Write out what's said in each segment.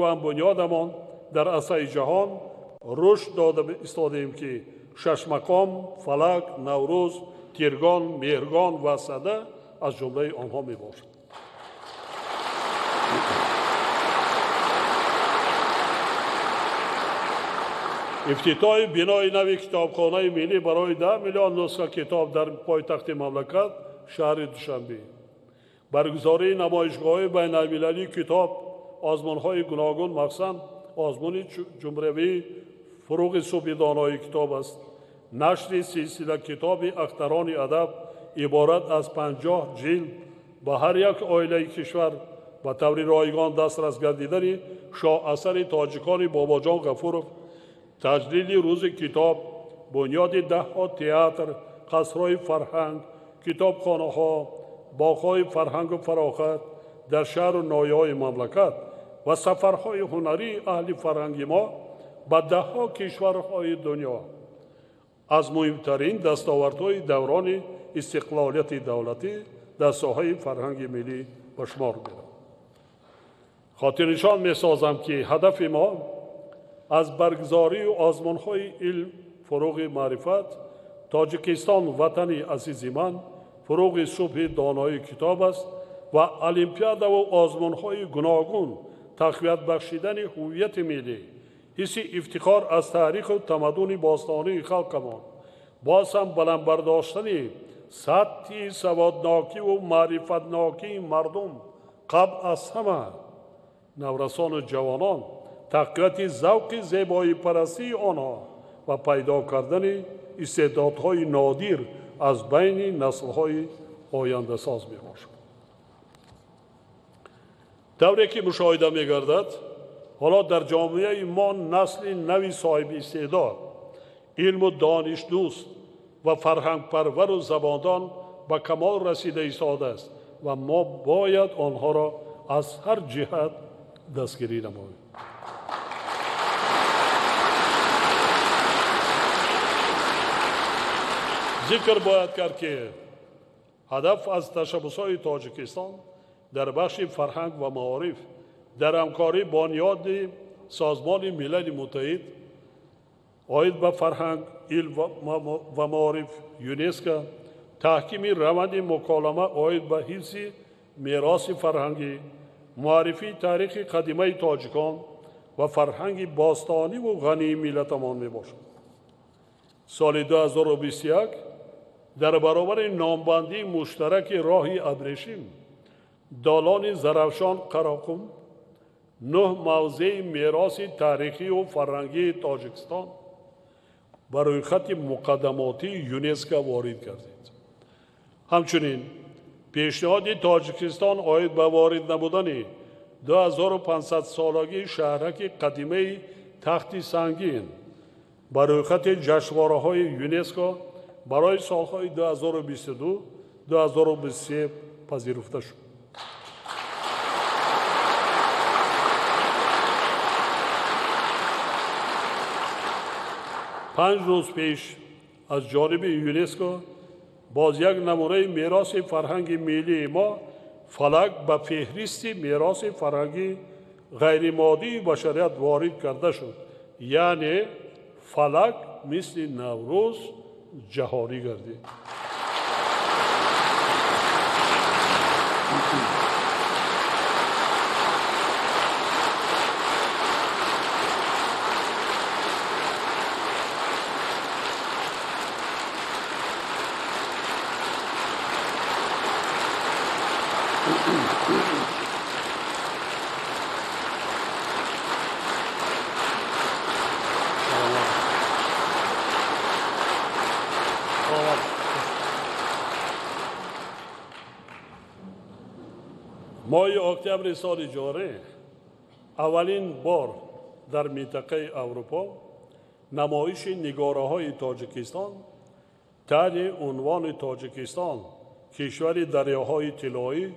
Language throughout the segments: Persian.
و هم بنیادمان در عرصه جهان رشد داده ایستادیم که شش مقام فلک، نوروز، تیرگان، مهرگان و سده از جمله آنها می باشد. افتتاح بنای نوی کتابخانه ملی برای 10 میلیون نسخه کتاب در پایتخت مملکت شهر دوشنبه، برگزاری نمایشگاه بین المللی کتاب، آزمون‌های گوناگون مقصد آزمون جمهوری فروغ صبح دانایی کتاب است. نشر سلسله کتاب اختران ادب عبارت از 50 جلد به هر یک عائله کشور به طور رایگان دسترس گردیدن شاه اثر تاجیکان باباجان غفورов، تجلیل روز کتاب، بنیاد 10 تئاتر، قصرهای فرهنگ، کتابخانه‌ها، باغ‌های فرهنگ و فراخت در شهر و ناحیه‌های مملکت و سفرهای هنری اهل فرهنگ ما به 10 کشورهای دنیا از مهمترین دستاوردهای دوران استقلالیت دولتی در ساحه فرهنگ ملی به شمار می‌رود. خاطرنشان می‌سازم که هدف ما از برگزاری و آزمون‌های علم، فروغ معرفت، تاجیکستان وطن عزیز من، فروغ صبح دانایی کتاب است و المپیادا و آزمون‌های گوناگون تقویت بخشیدن هویت ملی، حس افتخار از تاریخ و تمدن باستانی خلقمان، باز هم بلند برداشتن سطح سوادناکی و معرفتناکی مردم قبل از همه نورسان و جوانان، تقویت ذوق زیبایی پرستی آنها و پیدا کردن استعدادهای نادر از بین نسل‌های آینده ساز می‌باشد. طوری که مشاهده می‌گردد حالا در جامعه ما نسل نوی صاحب استعداد، علم و دانش دوست و فرهنگ پرور و زباندان به کمال رسیده ایستاده است و ما باید آنها را از هر جهت دستگیری نماییم. ذکر باید کرد که هدف از تشبس‌های تاجیکستان در بخش فرهنگ و معارف در همکاری بنیاد سازمان ملل متحد آید به فرهنگ، علم و معارف یونسکو، تحکیم روند مکالمه آید به حفظ میراث فرهنگی، معرفی تاریخ قدیمه تاجیکان و فرهنگ باستانی و غنی ملتمان می باشد. سال 2021 در برابر نامبندی مشترک راه ابریشم، دالان زرافشان قراقم، 9 موضع میراث تاریخی و فرهنگی تاجیکستان بر روی خط مقدماتی یونسکو وارد کردید. همچنین پیشنهاد تاجیکستان آید به وارد نبودن 2500 سالگی شهرک قدیمه تخت سنگین بر روی خط جشنواره‌های یونسکو برای سالهای 2022-2023 پذیرفته شد. پنج روز پیش از جانب یونسکو باز یک نمونه میراث فرهنگ ملی ما فلک به فهرست میراث فرهنگی غیر مادی بشریت وارد کرده شد. یعنی فلک مثل نوروز جهانی گردید. ماه اکتبر سال جاری اولین بار در منطقه اروپا نمایش نگاره‌های تاجیکستان تحت عنوان تاجیکستان کشور دریاهای طلایی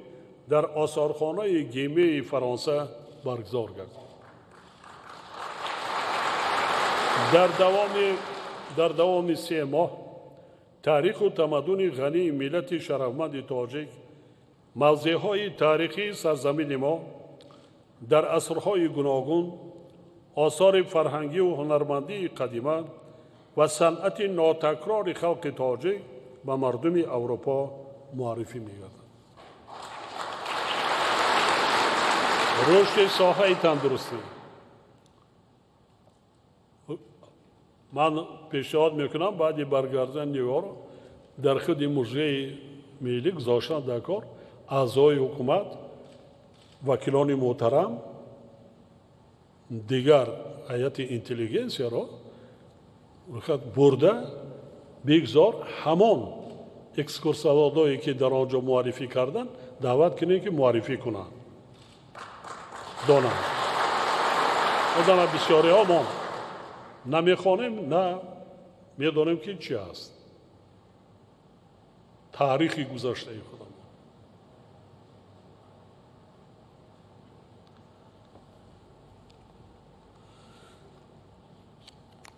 در آثارخانه گیمه فرانسه برگزار گردید. در دوام 3 ماه تاریخ و تمدن غنی ملت شرفمند تاجیک، موضع‌های تاریخی سرزمین ما در عصرهای گوناگون آثار فرهنگی و هنرمندی قدیمی و صنعت ناتکرار خلق تاجیک به مردم اروپا معرفی می‌گردد. رشد ساحه تندرستی. من پیشنهاد میکنم بعد برگردن نگار در خود موزه ملی گذاشتن در کار اعضای حکومت، وکیلان محترم، دیگر هیئت اینتلیجنسیا را برده بگذار همان اکسکورسوادایی که در آنجا معرفی کردن دعوت کنید که معرفی کنند. دانم بسیاری ها ما نمیخوانیم، نه میدانیم که چی است تاریخی گذشته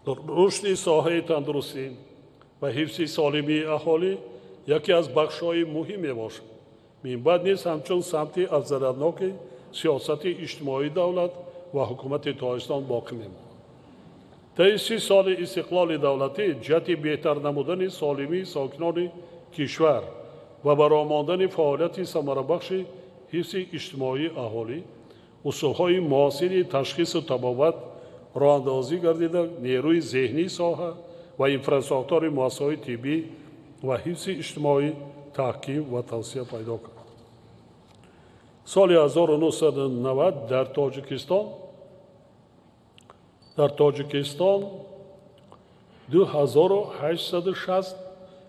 خودم. رشد ساحه تندرستی و حفظ سالمی اهالی یکی از بخش‌های مهم میباشد. بعد نیز همچون سمت افزایش‌یابی سیاست اجتماعی دولت و حکومت تاجیکستان باقی میماند. طی 30 سال استقلال دولتی جهت بهتر نمودن سالمی ساکنان کشور و برآمدن فعالیت ثمره‌بخش حفظ اجتماعی اهالی، اصول‌های معاصر تشخیص و تبابت راه اندازی گردیده، نیروی ذهنی ساحه و اینفراستراکچور مؤسسه‌های طبی و حفظ اجتماعی تحکیم و توسعه پیدا کرد. سال 1990 در تاجیکستان 2860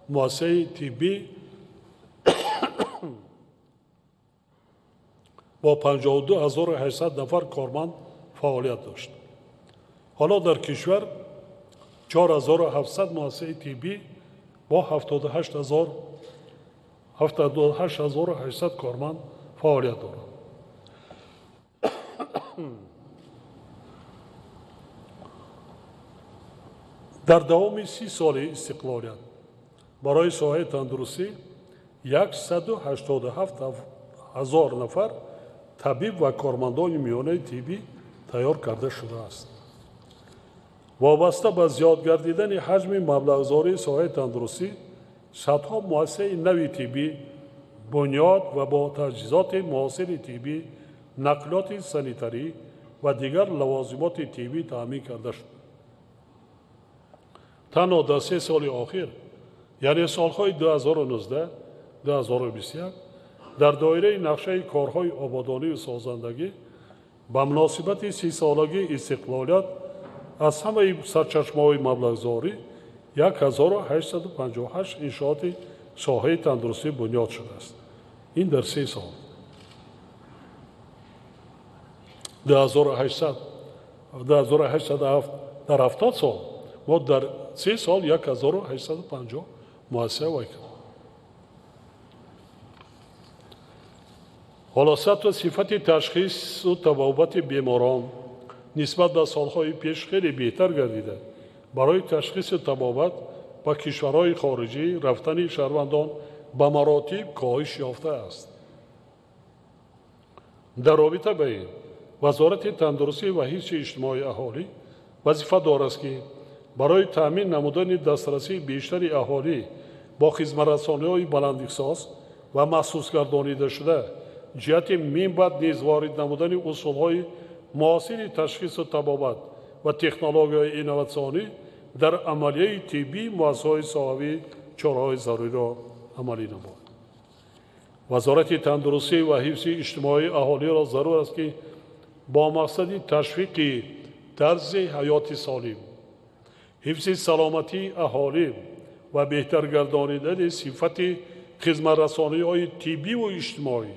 مؤسسه طبی با 52800 نفر کارمند فعالیت داشت. حالا در کشور 4700 مؤسسه طبی با 78800 کارمند فعالیت دارد. در دوام 30 سال استقلالیت برای ساحه تندرستی 187,000 نفر طبیب و کارمندان میانه طبی تیار کرده شده است. وابسته به زیاد گردیدن حجم مبلغ‌زایی ساحه تندرستی، صدها مؤسسه نوی طبی بنیاد و با تجهیزات معاصر طبی، نقلات سانیتری و دیگر لوازمات طبی تامین کرده شد. تنها در 3 سال آخر، یعنی سالهای 2019 2021، در دایره نقشه کارهای آبادانی و سازندگی به مناسبت 30 سالگی استقلالیت از همه سرچشمه‌های مبلغ‌زایی 1858 انشاءات ساحه تندرستی بنیاد شده است. این در 3 سال. 2807 در 70 سال ما در 3 سال 1850 مؤسسه وای کرد. حالاست و صفت تشخیص و تبابت بیماران نسبت به سالهای پیش خیلی بهتر گردیده. برای تشخیص و تبابت با کشورهای خارجی رفتن شهروندان به مراتب کاهش یافته است. در رابطه با این، وزارت تندرستی و حفظ اجتماعی اهالی وظیفه دارد که برای تامین نمودن دسترسی بیشتر اهالی با خدمت‌رسانی‌های بلنداختصاص و مخصوص گردانیده شده جهت منبع نیز وارد نمودن اصول‌های معاصر تشخیص و تبابت و تکنولوژی‌های اینواتسیونی در عملیه طبی مؤسسه‌های ساحوی چاره‌های ضروری را عملی نماید. وزارت تندرستی و حفظ اجتماعی اهالی را ضرور است که با مقصد تشویق طرز حیات سالم، حفظ سلامتی اهالی و بهتر گردانیدن صفت خدمت‌رسانی‌های طبی و اجتماعی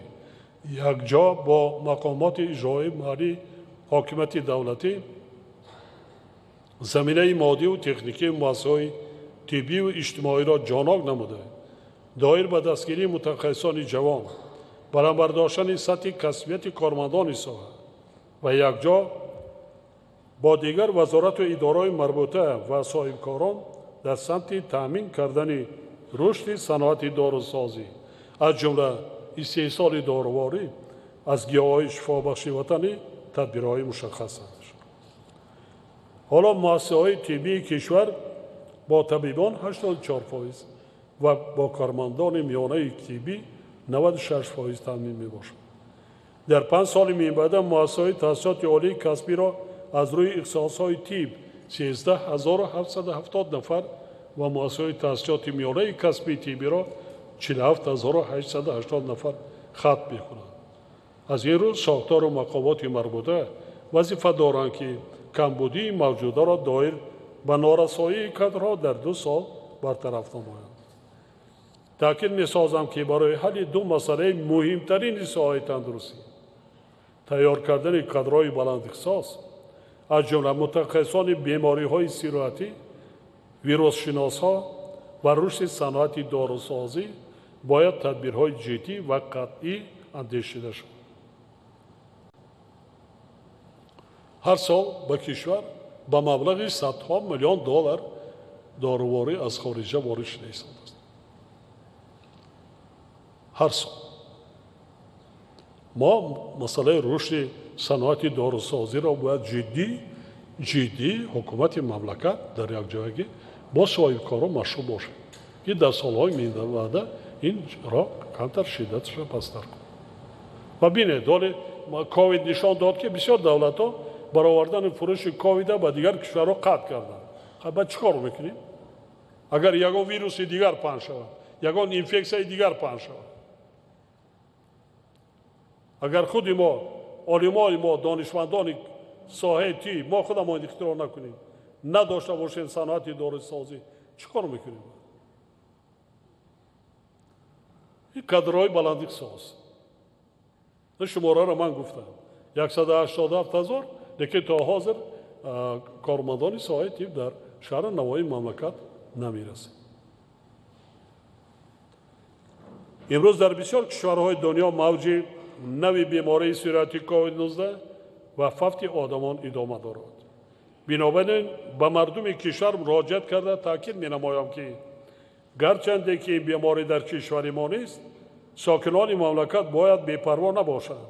یکجا با مقامات اجرایی محلی حاکمیت دولتی، زمینه مادی و تکنیکی مؤسسه‌های طبی و اجتماعی را جانب نموده، دایر به دستگیری متخصصان جوان، برآوردن سطح کسبیت کارمندان ساحه و یکجا با دیگر وزارت و اداره‌های مربوطه و صاحبکاران در سمت تامین کردن رشد صنعت داروسازی از جمله استحصال داروواری از گیاهای شفابخشی وطنی تدبیرهای مشخص است. حالا مؤسسه‌های طبی کشور با طبیبان 84% و با کارمندان میانه طبی 96% تامین می‌باشد. در 5 سال می‌آینده مؤسسه‌های تحصیلات عالی کسبی را از روی اختصاص‌های طب 13770 نفر و مؤسسه‌های تحصیلات میانه کسبی طبی را 47880 نفر ختم می‌کنند. از این رو ساختار و مقامات مربوطه وظیفه دارند که کمبودی موجوده را دایر به نارسایی کادرها در 2 سال برطرف نمایند. تاکید می‌سازم که برای حل 2 مسئله مهمترین ساحه تندرستی تیار کردن کادرهای بلند اختصاص از جمله متخصصان بیماری‌های سیروحتی، ویروس شناس‌ها و رشد صنعت داروسازی باید تدبیرهای جدی و قطعی اندیشیده شود. هر سال به کشور به مبلغ صدها میلیون دلار داروواری از خارجه وارد شده است. هر سال ما مسئله رشد صنعت داروسازی را باید جدی حکومت مملکت در یک جایگی با صاحبکاران مشروع باشد که در سالهای آینده این را کمتر شدتش را پستر کند. و بینید کووید نشان داد که بسیار دولت‌ها برآوردن فروش کووید به دیگر کشورها قطع کردند. خب بعد چیکار میکنیم؟ اگر یگان ویروس دیگر پخش شود، یگان اینفکسیون دیگر پخش شود، اگر خود ما عالمان ما دانشمندان ساحه طب ما خودمان اختراع نکنیم، نداشته باشیم صنعت داروسازی، چیکار میکنیم؟ این کادرهای بلند اختصاص شماره را من گفتم 187,000 لیکن تا حاضر کارمندان ساحه طب در شهر نوای مملکت نمیرسه. امروز در بسیار کشورهای دنیا موج نوی بیماری سیروحتی کووید 19 و فوت آدمان ادامه دارد. بنابراین به مردم کشور مراجعت کرده تاکید می‌نمایم که گرچند که این بیماری در کشور ما نیست، ساکنان مملکت باید بی‌پروا نباشند،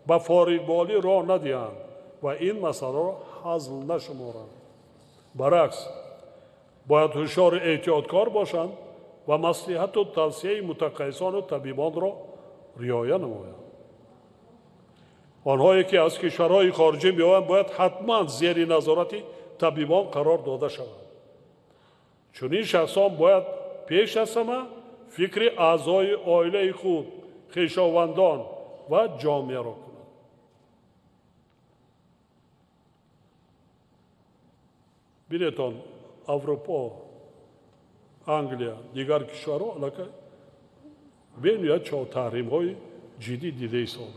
به فارغبالی راه ندهند و این مسئله را هزل نشمارند. برعکس باید هوشیار احتیاطکار باشند و مصلحت و توصیه متخصصان و طبیبان را رعایت نمایند. آنهایی که از کشورهای خارجی میآیند باید حتما زیر نظارت طبیبان قرار داده شوند. چون این شخصان باید پیش از همه فکر اعضای عائله خود، خویشاوندان و جامعه را کنند. بینیدان اروپا، انگلیا، دیگر کشورها علاقه بینید چه تحریم‌های جدی دیده ایستادند.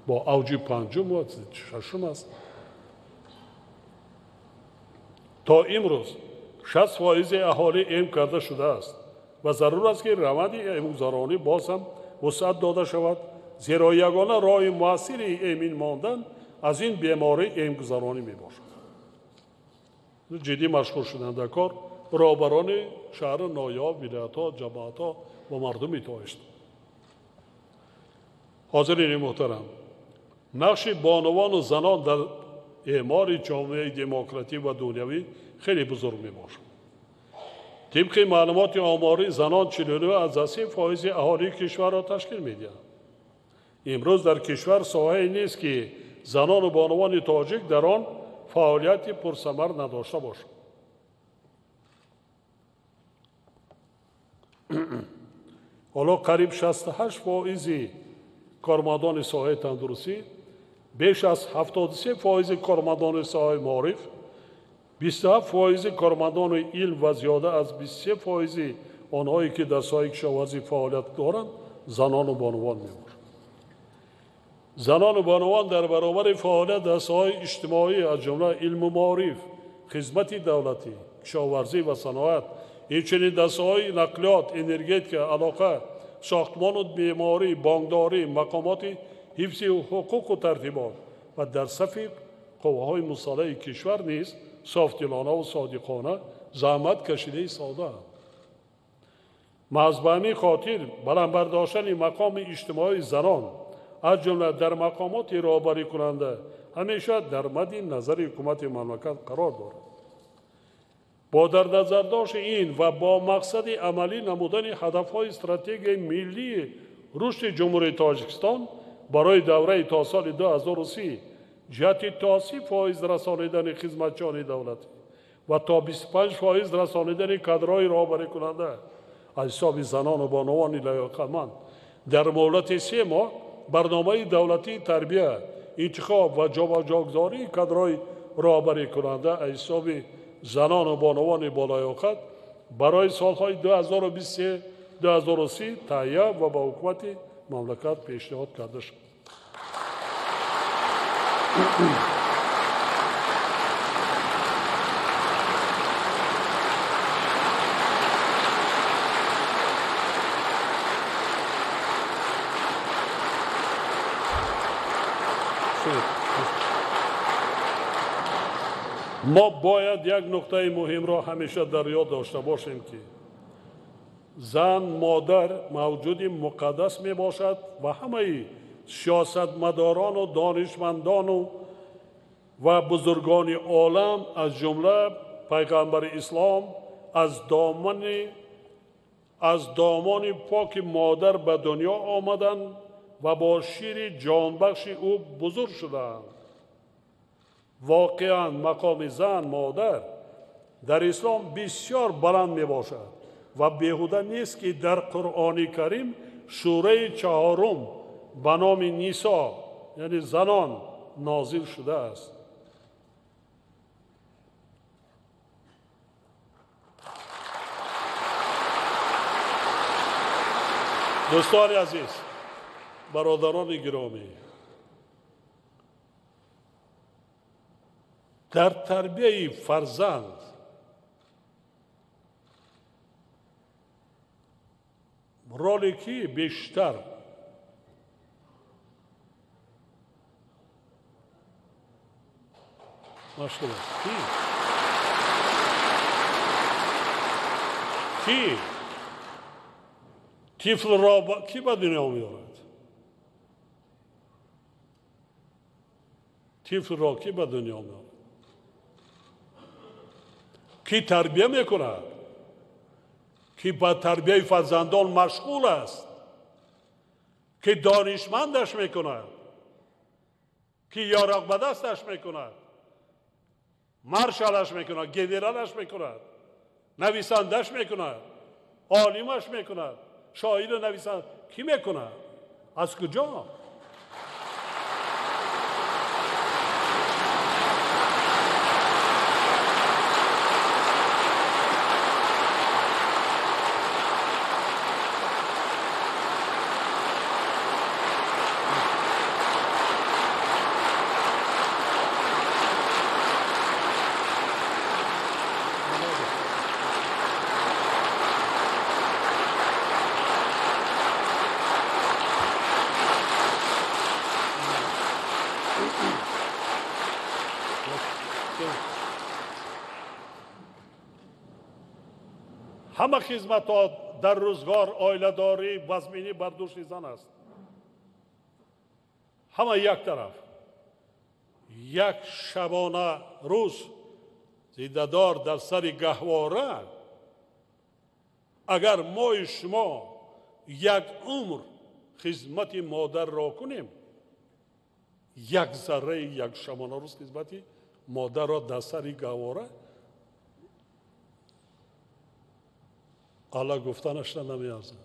با اوج 5 و 6 است. تا امروز 60% اهالی ایم کرده شده است و ضرور است که روند ایم‌گذرانی باز هم وسعت داده شود، زیرا یگانه راه مؤثر ایمن ماندن از این بیماری ایم‌گذرانی میباشد. جدی مشغول شدند در کار رهبران شهر نایاب، ولایت‌ها، جماعت‌ها و مردم تاجیکستان. حاضرین محترم، نقش بانوان و زنان در اعمار جامعه دموکراتیک و دنیوی خیلی بزرگ میباشد. طبق معلومات آماری زنان 49% اهالی کشور را تشکیل میدهند. امروز در کشور ساحه‌ای نیست که زنان و بانوان تاجیک در آن فعالیت پرثمر نداشته باشند. حالا قریب 68% کارمندان ساحه تندرستی، بیش از 73% کارمندان ساحه معارف، 27% کارمندان علم و زیاده از 23% آنهایی که در ساحه کشاورزی فعالیت دارند زنان و بانوان میباشند. زنان و بانوان در برابر فعالیت در ساحه اجتماعی از جمله علم و معارف، خدمت دولتی، کشاورزی و صنعت، همچنین در ساحه نقلیات، انرژتیک، علاقه، ساختمان و معماری، بانکداری، مقامات حفظ حقوق و ترتیبات و در صف قوه‌های مسلح کشور نیز صافدلانه و صادقانه زحمت کشیده ایستاده‌اند. محض به همین خاطر بلند برداشتن مقام اجتماعی زنان از جمله در مقامات راهبری کننده همیشه در مد نظر حکومت مملکت قرار دارد. با در نظر داشت این و با مقصد عملی نمودن هدف‌های استراتژی ملی رشد جمهوری تاجیکستان برای دوره تا سال 2030 جهت تا 30% رسانیدن خدمتچیان دولتی و تا 25% رسانیدن کادرهای راهبری کننده از حساب زنان و بانوان لیاقتمند در مولد سیما برنامه دولتی تربیت، انتخاب و جابجاگذاری کادرهای راهبری کننده از حساب زنان و بانوان بالیاقت برای سالهای 2023-2030 تهیه و به حکومت مملکت پیشنهاد کرده شد. ما باید یک نکته مهم را همیشه در یاد داشته باشیم که زن مادر موجود مقدس می باشد و همه سیاستمداران و دانشمندان و بزرگان عالم از جمله پیغمبر اسلام از دامان پاک مادر به دنیا آمدند و با شیر جانبخش او بزرگ شدند. واقعا مقام زن مادر در اسلام بسیار بلند می باشد و بیهوده نیست که در قرآن کریم سوره 4 به نام نیسا یعنی زنان نازل شده است. دوستان عزیز، برادران گرامی، در تربیت فرزند رولی کی بیشتر مشکل است؟ کی طفل را کی به دنیا میارد؟ طفل را کی به دنیا میارد؟ کی تربیه میکند؟ کی با تربیه فرزندان مشغول است؟ کی دانشمندش میکند؟ کی یارق به دستش میکند؟ مرشلش میکند؟ گدرانش میکند؟ نویسندش میکند؟ عالمش میکند؟ شاعر نویسند کی میکند؟ از کجا؟ همه خدمت ها در روزگار آیله‌داری وزمینی بر دوش زن است. همه یک طرف. یک شبانه روز زیده‌دار در سر گهواره اگر ما شما یک عمر خدمت مادر را کنیم، یک ذره یک شبانه روز خدمت مادر را در سر گهواره الله گفتنش نمیارزد.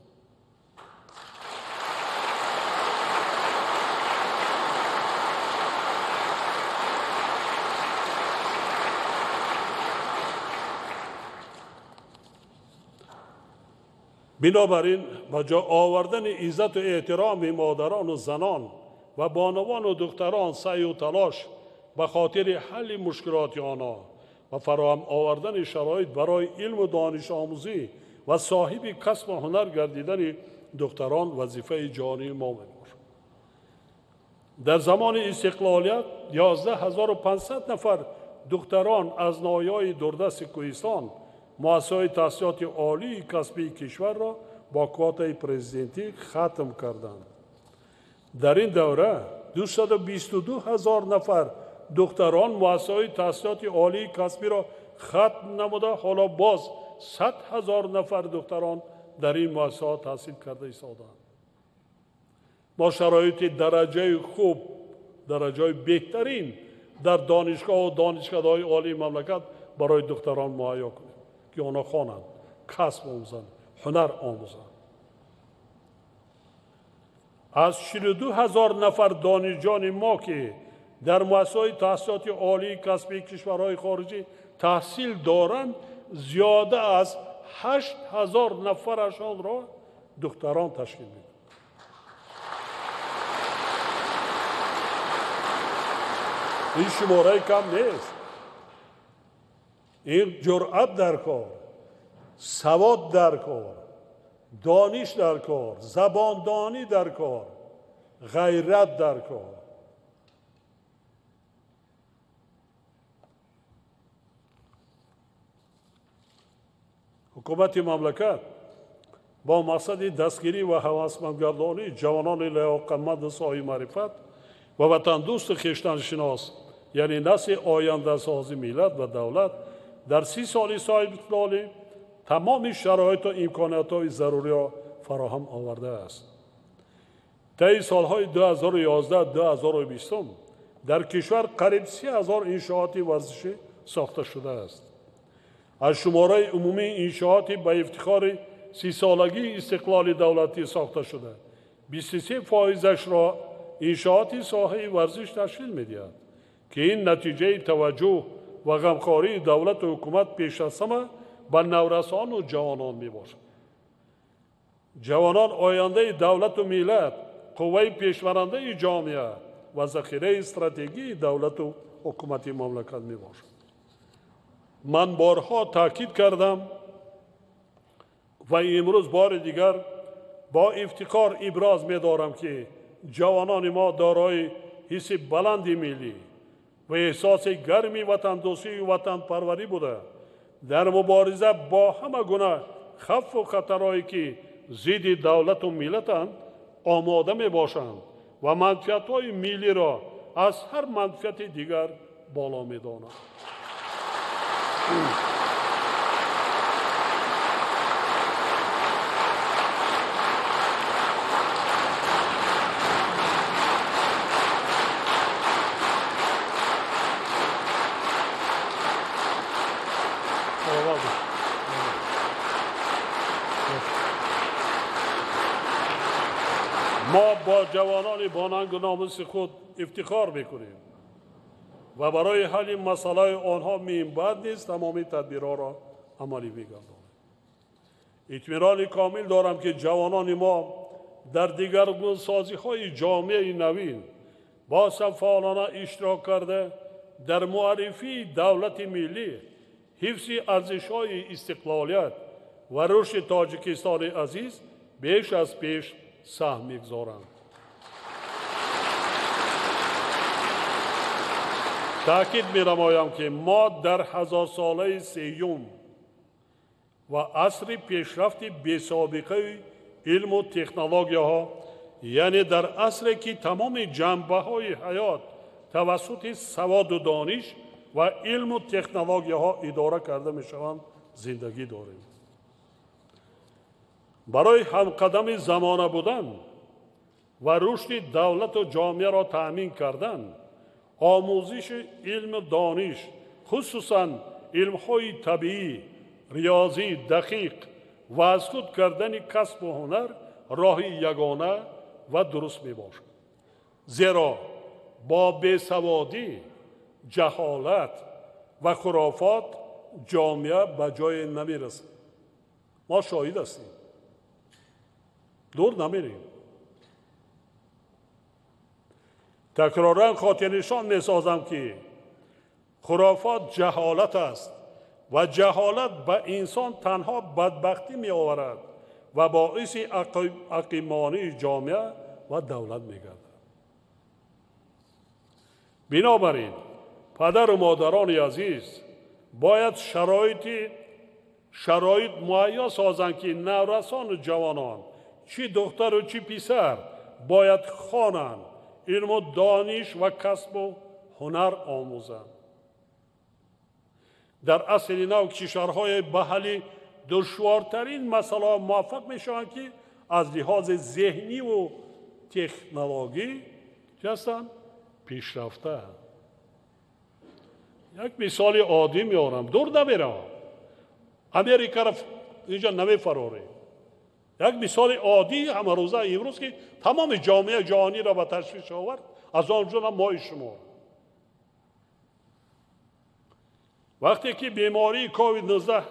بنابراین با جا آوردن عزت و احترام مادران و زنان و بانوان و دختران سعی و تلاش به خاطر حل مشکلات آنها و فراهم آوردن شرایط برای علم و دانش آموزی و صاحب کسب و هنر گردیدن دختران وظیفه جانی ما می‌باشد. در زمان استقلالیت 11500 نفر دختران از ناحیه‌های دوردست کوهستان مؤسسه‌های تحصیلات عالی کسبی کشور را با کوتای پرزیدنتی ختم کردند. در این دوره 222,000 نفر دختران مؤسسه‌های تحصیلات عالی کسبی را ختم نموده، حالا باز 100,000 نفر دختران در این مؤسسات تحصیل کرده ایستادند. ما شرایط درجه خوب، درجه بهترین در دانشگاه و دانشکده‌های عالی مملکت برای دختران مهیا کنیم که آنها خوانند، کسب آموزند، هنر آموزند. از 42,000 نفر دانشجویان ما که در مؤسسه‌های تحصیلات عالی کسبی کشورهای خارجی تحصیل دارند، زیاده از 8,000 نفرشان را دختران تشکیل می‌دهند. این شماره کم نیست. این جرأت در کار، سواد در کار، دانش در کار، زباندانی در کار، غیرت در کار. حکومت مملکت با مقصد دستگیری و هوسمندگردانی جوانان لیاقتمند صاحب معرفت و وطن دوست خویشتن شناس، یعنی نسل آینده سازی ملت و دولت، در 30 سال صاحب اقبال تمام شرایط و امکانات‌های ضروری را فراهم آورده است. طی سالهای 2011-2020 در کشور قریب 30,000 انشاءات ورزشی ساخته شده است. از شماره عمومی انشاءات به افتخار 30 سالگی استقلال دولتی ساخته شده، 23% را انشاءات ساحه ورزش تشکیل می‌دهد که این نتیجه توجه و غمخواری دولت و حکومت پیش از همه به نورسان و جوانان میباشد. جوانان آینده دولت و ملت، قوه پیشورنده جامعه و ذخیره استراتژی دولت و حکومت مملکت میباشد. من بارها تاکید کردم و امروز بار دیگر با افتخار ابراز می‌دارم که جوانان ما دارای حس بلند ملی و احساس گرمی وطن دوستی و وطن پروری بوده در مبارزه با همه گونه خطر و خطرهایی که ضد دولت و ملتند آماده می باشند و منفعت‌های ملی را از هر منفعت دیگر بالا می دانند. ما با جوانان باننگ و ناموس خود افتخار میکنیم و برای حل مسئله آنها می‌باید نیست تمامی تدبیرها را عملی می‌گردانیم. اطمینان کامل دارم که جوانان ما در دیگر سازی‌های جامعه نوین با فعالانه اشتراک کرده در معرفی دولت ملی، حفظ ارزش‌های استقلالیت و رشد تاجیکستان عزیز بیش از پیش سهم می‌گذارند. تأکید می‌نمایم که ما در 1000 ساله سیوم و عصر پیشرفت بی‌سابقه علم و تکنولوژی‌ها، یعنی در عصری که تمام جنبه‌های حیات توسط سواد و دانش و علم و تکنولوژی‌ها اداره کرده می‌شوند، زندگی داریم. برای همقدم زمانه بودن و رشد دولت و جامعه را تأمین کردن، آموزش علم و دانش، خصوصاً علم‌های طبیعی، ریاضی دقیق و از خود کردن کسب و هنر راه یگانه و درست میباشد. زیرا با بیسوادی، جهالت و خرافات جامعه به جای نمیرسد. ما شاهد هستیم، دور نمیریم. تکرارا خاطر نشان می‌سازم که خرافات جهالت است و جهالت به انسان تنها بدبختی می‌آورد و باعث عقیمانه جامعه و دولت می‌گردد. بنابراین پدر و مادران عزیز باید شرایط مهیا سازند که نورسان و جوانان، چی دختر و چی پسر، باید خوانند، علم و دانش و کسب و هنر آموزند. در اصل نو کشورهای به حل دشوارترین مسئله موفق میشوند که از لحاظ ذهنی و تکنولوژی هستند پیشرفته. یک مثال عادی میارم، دور نمیرم، امریکا را اینجا نمیفراره. یک مثال عادی همه روزه امروز که تمام جامعه جهانی را به تشویش آورد، از آنجا ما شما. وقتی که بیماری کووید 19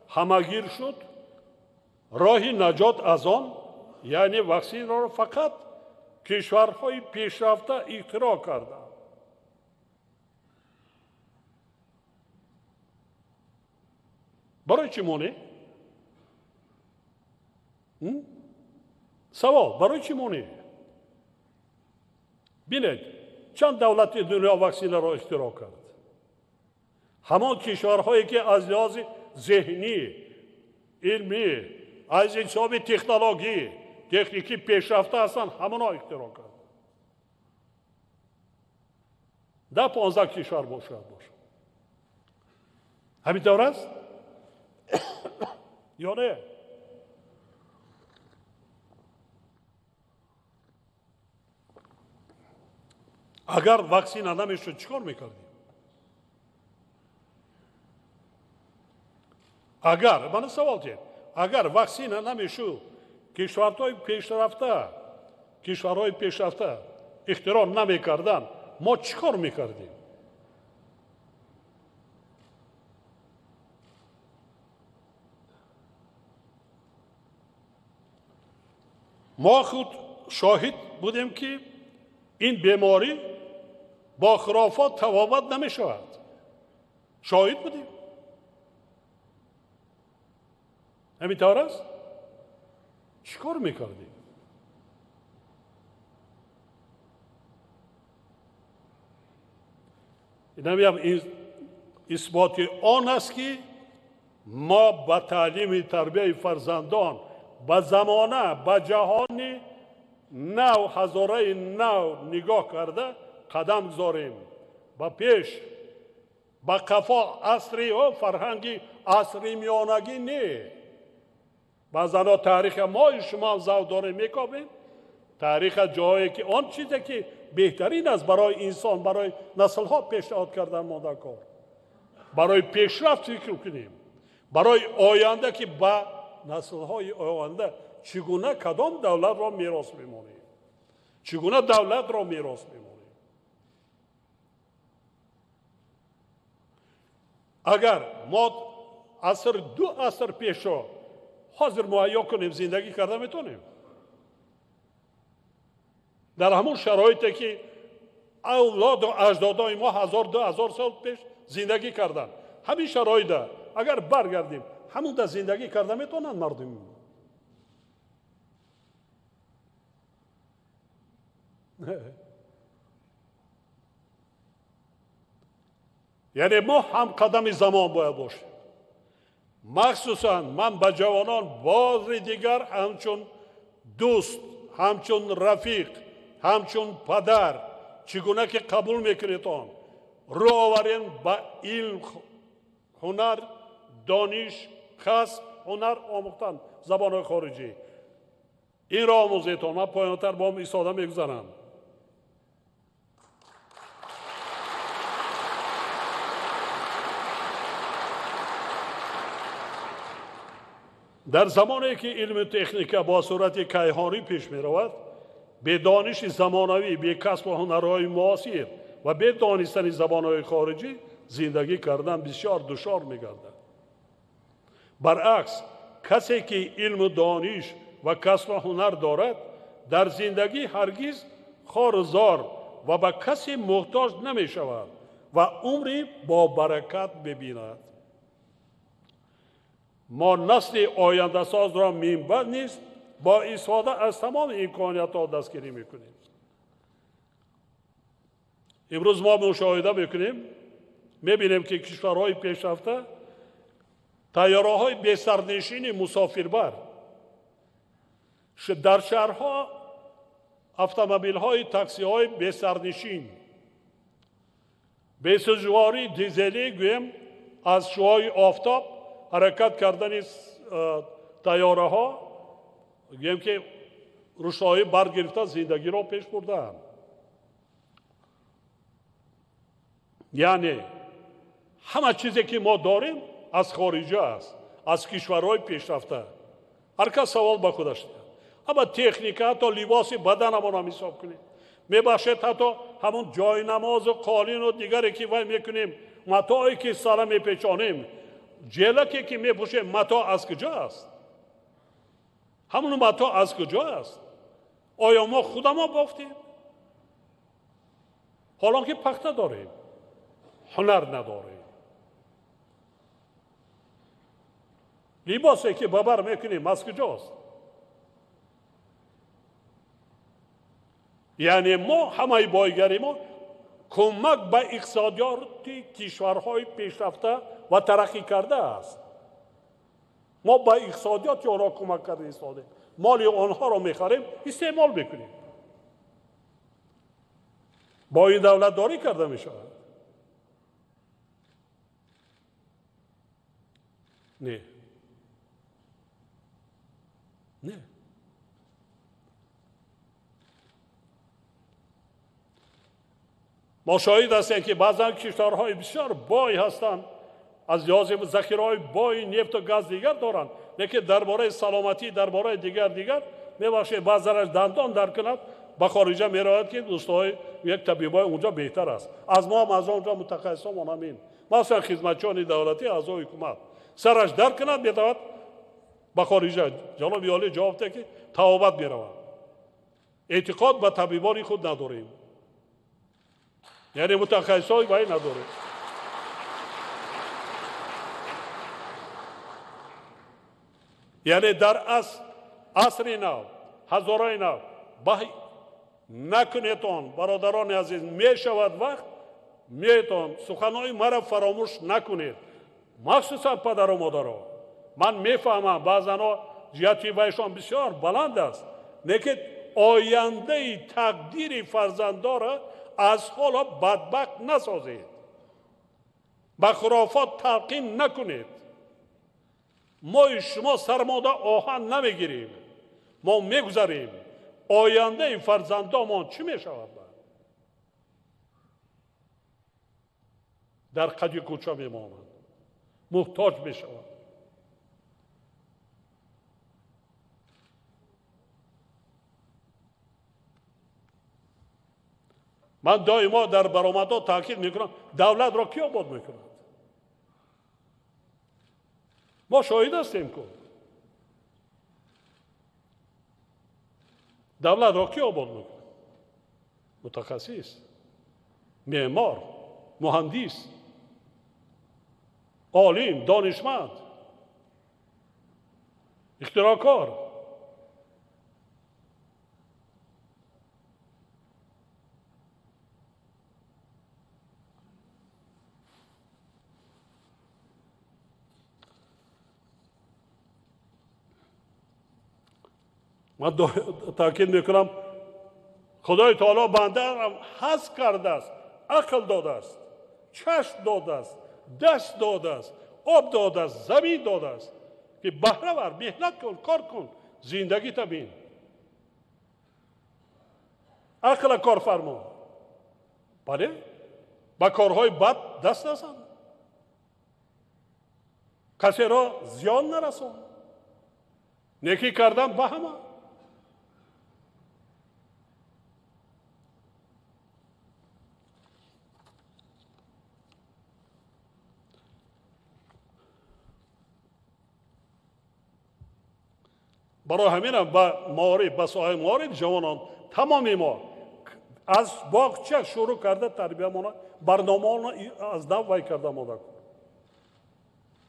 همگیر شد، راه نجات از آن یعنی واکسن را فقط کشورهای پیشرفته اختراع کردند. برای چی مونه؟ سوال برای چی مونه؟ بینید چند دولت دنیا واکسن را اختراع کرد؟ همان کشورهایی که از لحاظ ذهنی، علمی، از حساب تکنیکی پیشرفته هستند، همانا اختراع کرد. 10-15 کشور باشه. همینطور است؟ یا نه؟ اگر واکسن نمیشد چیکار میکردیم؟ اگر من سوال کنم، اگر واکسن نمیشد کشورهای پیشرفته اختراع نمیکردن، ما چیکار میکردیم؟ ما خود شاهد بودیم که این بیماری با خرافات تفاوت نمی شود. شاهد بودیم. همینطور است؟ چیکار میکردیم؟ این اثبات آن است که ما با تعلیم تربیت فرزندان با زمانه با جهان نو هزاره نو نگاه کرده قدم گذاریم با پیش با قفا عصری و فرهنگی عصری میانگی نه. بعضا تاریخ ما شما زود داریم میکابیم، تاریخ جایی که آن چیزی که بهترین است برای انسان، برای نسل ها پیشنهاد کردن ماده کار، برای پیشرفت فکر کنیم، برای آینده که با نسل های آینده چگونه کدام دولت را میراث میمونیم، چگونه دولت را میراث میمونیم. اگر ما دو عصر پیش حاضر مهیا کنیم زندگی کرده میتونیم. در همون شرایطی که اولاد و اجدادای ما 1000-2000 سال پیش زندگی کردن، همین شرایط اگر برگردیم همون در زندگی کرده میتونن مردم. یعنی ما هم قدم زمان باید باشیم. مخصوصا من به جوانان بار دیگر همچون دوست، همچون رفیق، همچون پدر چگونه که قبول میکنیتان رو آورین با علم، هنر، دانش، کسب، هنر آموختن زبان خارجی این را آموزیتان. من پایانتر با هم ایستاده میگذارم. در زمانی که علم تکنیک با صورت کیهانی پیش می رود، به دانش زمانوی، به کسب و هنرهای معاصر و به دانستن زبانهای خارجی زندگی کردن بسیار دشوار می گردد. برعکس کسی که علم و دانش و کسب و هنر دارد در زندگی هرگز خارزار و به کسی محتاج نمی شود و عمری با برکت ببیند. ما نسل آینده ساز را منبع نیست با استفاده از تمام امکانیت ها دستگیری میکنیم. امروز ما مشاهده میکنیم، میبینیم که کشورهای پیشرفته طیاره‌های بی سرنشین مسافربر در شهرها автомобил‌های تاکسی‌های بسرنشین به سوژواری دیزلی گویم از شعاع آفتاب حرکت کردن طیاره ها گویم که روشنایی برگرفته زندگی را پیش بردند. یعنی همه چیزی که ما داریم از خارجی است، از کشورهای پیشرفته. هر کس سوال با خودش دارد. اما تکنیک حتی لباس بدن ما را حساب کنیم، میباشد حتی همون جای نماز و قالین و دیگری که وای میکنیم، متاعی که سر میپیچانیم، جلکی که میپوشیم، متاع از کجا است؟ همون متاع از کجا است؟ آیا ما خودمان بافتیم؟ حالا که پخته داریم، هنر نداریم. لباسی که ببر میکنیم از کجاست؟ یعنی ما همه بایگری ما کمک به اقتصادیات کشورهای پیشرفته و ترقی کرده است. ما به اقتصادیات آنها کمک کرده ایستادیم، مال آنها را میخریم، استعمال بکنیم. با این دولت داری کرده میشود؟ نه. ما شاهد هستیم که بعضا کشورهای بسیار بای هستند، از لحاظ ذخیره‌های بای نفت و گاز دیگر دارند، لیکن درباره سلامتی، درباره دیگر میباشه بعضیش دندان در کند به خارج میرود که دوستای یک طبیبای اونجا بهتر است. از ما هم از اونجا متخصصان همین، مثلا خدمتچیان دولتی، اعضای حکومت سرش در کند میتواند به خارج جناب عالی جواب ده که توابت میرود. اعتقاد به طبیبان خود نداریم، یعنی متخصصای باید نداریم. یعنی در عصر نو، هزارای نو نکنیتون برادران عزیز، می شود وقت میتون سخنهای مرا فراموش نکنید، مخصوصا پدر و مادر. من میفهمم بعضا جهتی وایشان بسیار بلند است، لیکن آینده تقدیر فرزندا را از حالا بدبخت نسازید، به خرافات تلقین نکنید. ما شما سرماده آهن نمیگیریم، ما میگذاریم. آینده فرزندان چی میشود؟ در قدی کوچه میمانند، محتاج میشود. من دائما در برآمدها تاکید میکنم دولت را کی آباد میکند؟ ما شاهد هستیم که دولت را کی آباد میکند؟ متخصص، معمار، مهندس، عالم، دانشمند، اختراعکار. من تاکید میکنم خدای تعالی بنده را حس کرده است، عقل داده است، چشم داده است، دست داده است، آب داده است، زمین داده است که بهره بر، محنت کن، کار کن، زندگی تبین. عقل کار فرما، بله با کارهای بد دست نزن، کسی را زیان نرسان، نیکی کردن به همه. برای همین هم با معارف، با ساحه معارف جوانان تمامی ما از باغچه شروع کرده تربیه مانا، برنامه از نو وای کرده ماده کن.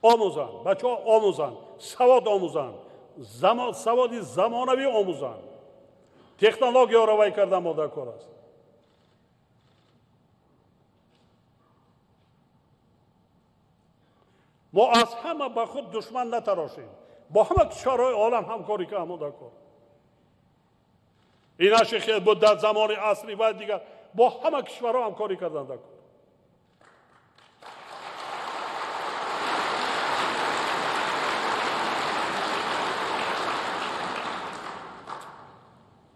آموزن، بچه ها آموزن، سواد آموزن، سواد زمانوی آموزن، تکنولوژی را وای کرده ماده کن است. ما از همه به خود دشمن نتراشیم، با همه کشورهای عالم همکاری که آماده کن. این شیخ بود در زمان عصری و دیگر با همه کشورها همکاری کردند.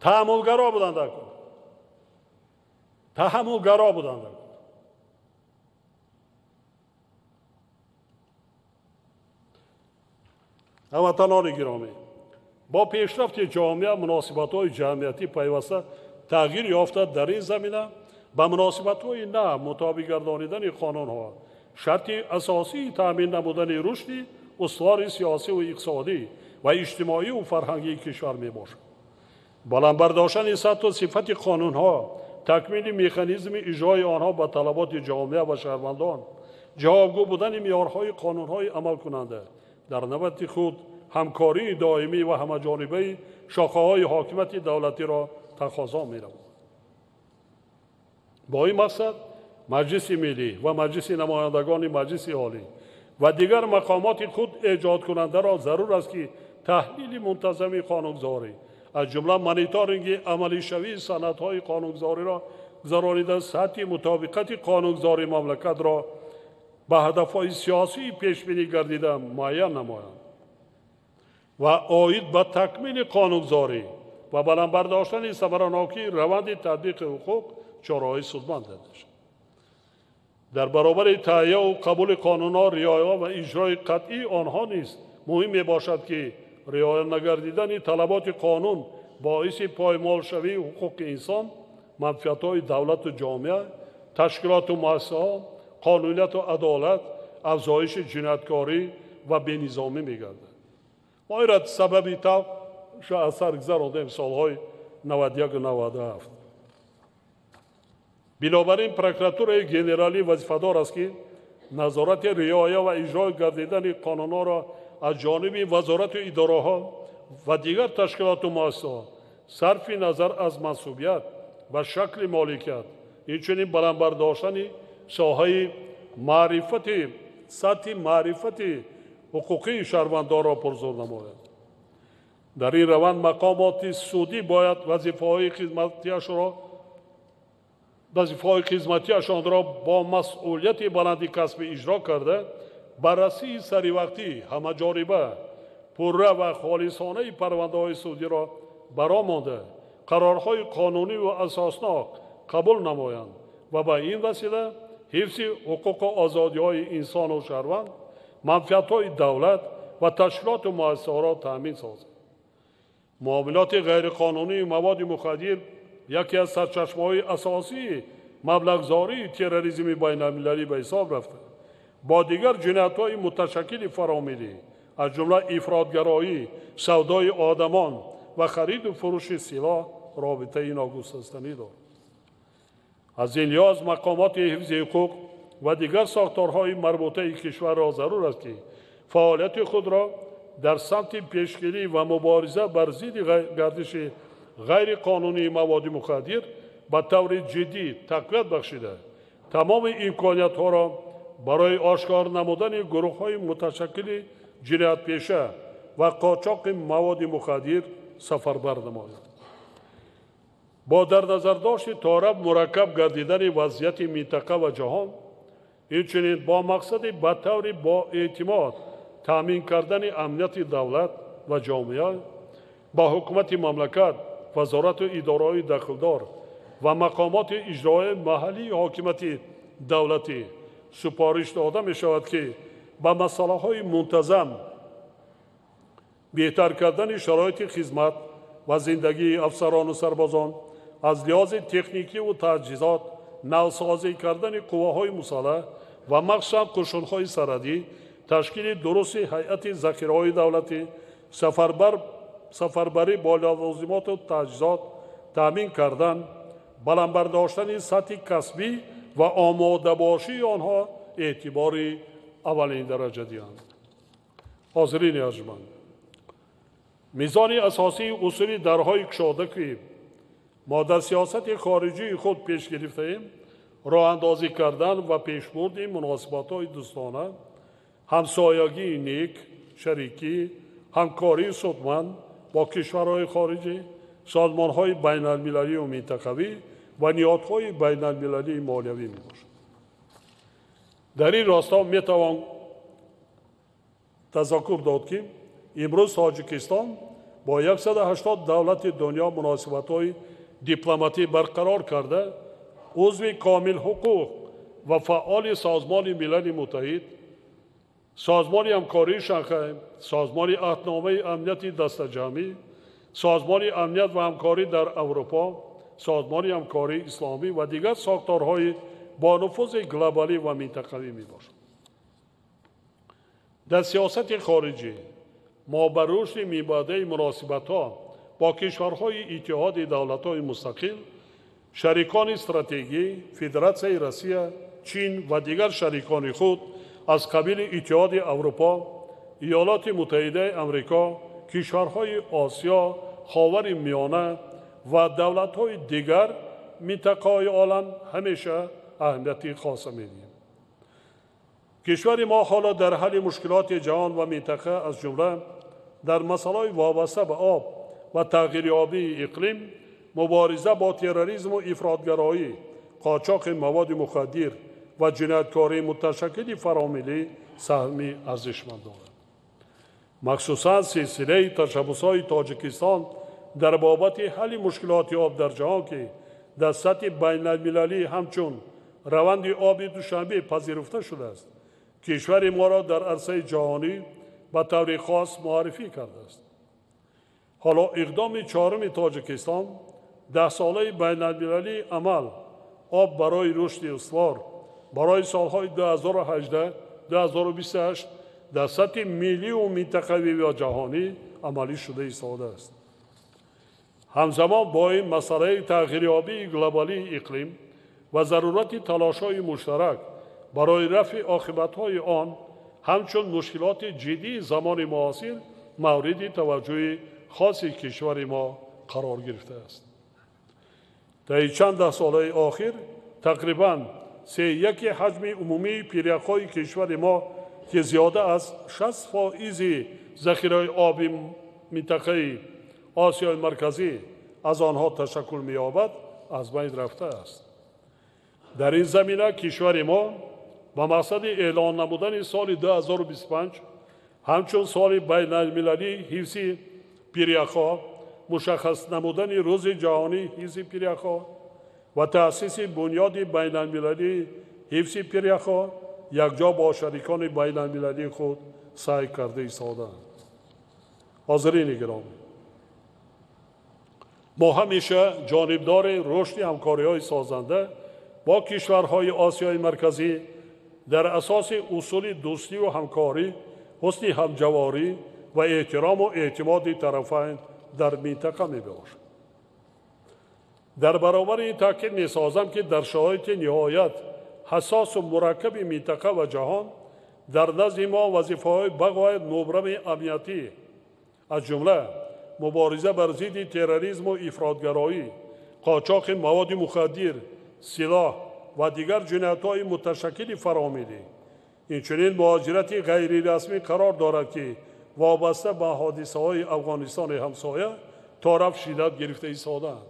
تحملگرا بودند. تحملگرا بودند. هموطنان گرامی، با پیشرفت جامعه مناسبت‌های جمعیتی پیوسته تغییر یافته در این زمینه به مناسبت‌های نه مطابق گردانیدن قانون‌ها شرط اساسی تامین نمودن رشد استوار سیاسی و اقتصادی و اجتماعی و فرهنگی کشور میباشد. بلند برداشتن سطح و صفت قانون‌ها، تکمیل مکانیزم اجرای آنها به طلبات جامعه و شهروندان، جوابگو بودن معیارهای قانون‌های عمل کننده در نوبت خود همکاری دائمی و همه‌جانبه شاخه‌های حاکمیت دولتی را تقاضا می‌نماید. با این مقصد مجلس ملی و مجلس نمایندگان مجلس عالی و دیگر مقامات خود ایجاد کننده را ضرور است که تحلیل منتظم قانونگذاری از جمله مانیتورینگ عملی شوی سندهای قانونگذاری را گذرانیده سطح مطابقت قانونگذاری مملکت را به هدفهای سیاسی پیش بینی گردیده معین نمایند و عاید به تکمیل قانونگذاری و بلند برداشتن ثمرناکی روند تطبیق حقوق چاره‌های سودمند شود. در برابر تهیه و قبول قانون‌ها، رعایت و اجرای قطعی آنها نیز مهم میباشد که رعایت نگردیدن طلبات قانون باعث پایمال شوی حقوق انسان، منفعت‌های دولت و جامعه، تشکیلات و مؤسسه‌ها، قانونیت و عدالت، افزایش جنایتکاری و بینظامی می‌گردد. ما این را سببی تا از سر گذراندیم سالهای 91 و 97. بنابراین پروکراتور گنرالی وظیفه‌دار است که نظارت رعایت و اجرای گردیدن قانون‌ها را از جانب وزارت و اداره‌ها و دیگر تشکیلات و مؤسسه‌ها صرف نظر از منصوبیت و شکل مالکیت، اینچنین بلند برداشتن ساحه معرفت سطح معرفت حقوقی شهروندان را پرزور نماید. در این روند مقامات سودی باید وظیفه‌های خدمتیشان را با مسئولیت بلند کسب اجرا کرده، بررسی سریوقتی، همه‌جانبه، پرره و خالصانه پرونده‌های سودی را برآمده، قرارهای قانونی و اساسناک قبول نمایند و به این وسیله حفظ حقوق و آزادی‌های انسان و شهروند، منفعت‌های دولت و تشکیلات و مؤسسه‌ها را تأمین سازند. معاملات غیرقانونی مواد مخدر یکی از سرچشمه‌های اساسی مبلغ‌زایی تروریسم بین‌المللی به حساب رفته. با دیگر جنایت‌های متشکل فراملی از جمله افراط‌گرایی، سودای آدمان و خرید و فروش سلاح رابطه ناگسستنی دارد. از این لحاظ مقامات حفظ حقوق و دیگر ساختارهای مربوطه کشور را ضرور است که فعالیت خود را در سمت پیشگیری و مبارزه بر ضد گردش غیر قانونی مواد مخدر به طور جدی تقویت بخشیده، تمام امکانیت‌ها را برای آشکار نمودن گروه‌های متشکل جنایت پیشه و قاچاق مواد مخدر سفربر نماید. با در نظر داشت طارب مرکب گردیدن وضعیت منطقه و جهان، اینچنین با مقصد به طور با اعتماد تامین کردن امنیت دولت و جامعه، با حکومت مملکت، وزارت و اداره‌های دخلدار و مقامات اجرایی محلی حاکمیت دولتی سپارش داده می شود که با مسائل منتظم بهتر کردن شرایط خدمت و زندگی افسران و سربازان، از لحاظ تکنیکی و تجهیزات نوسازی کردن قواهای مسلح و مخصوصاً قشون‌های سرحدی، تشکیل درست هیئت ذخیره‌های دولتی، سفربری با لوازمات و تجهیزات تامین کردن، بلند برداشتن سطح کسبی و آماده باشی آنها اعتباری اولین درجه دهند. حاضرین ارجمند، میزان اساسی اصولی درهای گشاده که ما در سیاست خارجی خود پیش گرفته ایم، راه اندازی کردن و پیشبرد مناسبت‌های دوستانه، همسایگی نیک، شریکی، همکاری سودمند با کشورهای خارجی، سازمان‌های بین‌المللی و منطقوی و نهادهای بین‌المللی مالیوی میباشد. در این راستا میتوان تذکر داد که امروز تاجیکستان با 180 دولت دنیا مناسبت‌های دیپلماتی برقرار کرده، عضو کامل حقوق و فعال سازمان ملل متحد، سازمان همکاری شانگهای، سازمان عهدنامه امنیت دستجمعی، سازمان امنیت و همکاری در اروپا، سازمان همکاری اسلامی و دیگر ساختارهای با نفوذ گلوبالی و منطقوی میباشد. در سیاست خارجی ما بر رشد میباده مناسبت‌ها با کشورهای اتحاد دولت‌های مستقل، شریکان استراتژی، فدراسیون روسیه، چین و دیگر شریکان خود از قبیل اتحاد اروپا، ایالات متحده آمریکا، کشورهای آسیا، خاور میانه و دولت‌های دیگر منطقه‌های عالم همیشه اهمیت خاص می‌دهیم. کشور ما حالا در حل مشکلات جهان و منطقه از جمله در مسائل وابسته به آب و تغییر آبی اقلیم، مبارزه با تروریسم و افراطگرایی، قاچاق مواد مخدر و جنایتکاری متشکل فراملی سهمی ارزشمند دارد. مخصوصا سلسله تشبس‌های تاجیکستان در بابت حل مشکلات آب در جهان که در سطح بین المللی همچون روند آب دوشنبه پذیرفته شده است، کشور ما را در عرصه جهانی به طور خاص معرفی کرده است. حالا اقدام چهارم تاجیکستان 10 ساله بین المللی عمل آب برای رشد استوار برای سالهای 2018-2028 در سطح ملی و منطقوی و جهانی عملی شده ایستاده است. همزمان با این مسئله تغییر آبی گلوبالی اقلیم و ضرورت تلاش‌های مشترک برای رفع عاقبت‌های آن همچون مشکلات جدی زمان معاصر مورد توجه خاص کشور ما قرار گرفته است. در چند ده ساله آخر تقریباً 3/1 حجم عمومی پیرک‌های کشور ما که زیاده از 60% ذخیره آب منطقه آسیای مرکزی از آنها تشکل می‌یابد از بین رفته است. در این زمینه کشور ما با مقصد اعلان نمودن سال 2025 همچون سال بین المللی حفظ پیریخ‌ها، مشخص نمودن روز جهانی حفظ پیریخ‌ها و تأسیس بنیاد بین المللی حفظ پیریخ‌ها یکجا با شریکان بین المللی خود سعی کرده ایستادند. حاضرین گرامی، ما همیشه جانبدار رشد همکاری‌های سازنده با کشورهای آسیای مرکزی در اساس اصول دوستی و همکاری، حسن همجواری و احترام و اعتماد طرفین در منطقه می‌باشد. در برابر این تاکید می‌سازم که در شرایط نهایت حساس و مرکب منطقه و جهان در نزد ما وظیفه‌های بغاید مبرم امنیتی از جمله مبارزه بر ضد تروریسم و افراطگرایی، قاچاق مواد مخدر، سلاح و دیگر جنایت‌های متشکل فراملی، اینچنین مهاجرت غیر رسمی قرار دارد که وابسته به حادثه‌های افغانستان همسایه طرف شدت گرفته ایستاده‌اند.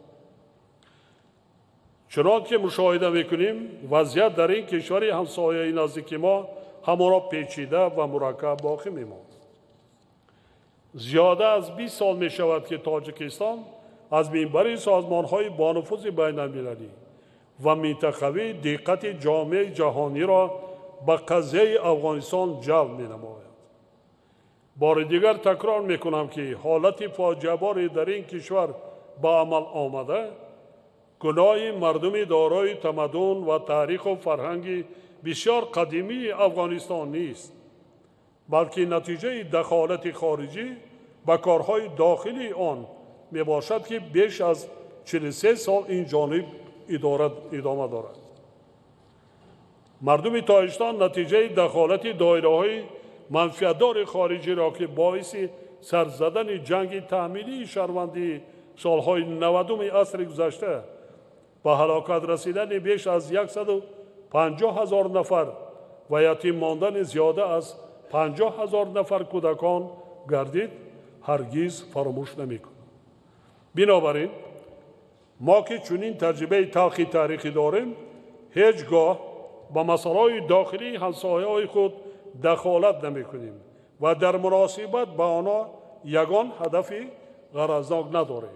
چنانکه مشاهده می‌کنیم وضعیت در این کشور همسایه نزدیک ما همواره پیچیده و مرکب باقی می‌ماند. زیاده از 20 سال می‌شود که تاجیکستان از منبر سازمان‌های با نفوذ بین‌المللی و منطقوی دقت جامعه جهانی را به قضیه افغانستان جلب می‌نماید. بار دیگر تکرار می‌کنم که حالت فاجعه‌باری در این کشور به عمل آمده گناه مردم دارای تمدن و تاریخ و فرهنگ بسیار قدیمی افغانستان نیست، بلکه نتیجه دخالت خارجی به کارهای داخلی آن میباشد که بیش از 43 سال این جانب ادامه دارد. مردم تاجیکستان نتیجه دخالت دایره‌های منفعت‌دار خارجی را که باعث سر زدن جنگ تحمیلی شهروندی سالهای 90 عصر گذشته به هلاکت رسیدن بیش از 150,000 نفر و یتیم ماندن زیاده از 50,000 نفر کودکان گردید هرگز فراموش نمی‌کنند. بنابراین ما که چنین تجربه تلخی تاریخی داریم هیچگاه با مسائل داخلی همسایه‌های خود دخالت نمی‌کنیم و در مناسبت با آنها یگان هدفی غرضناک نداریم.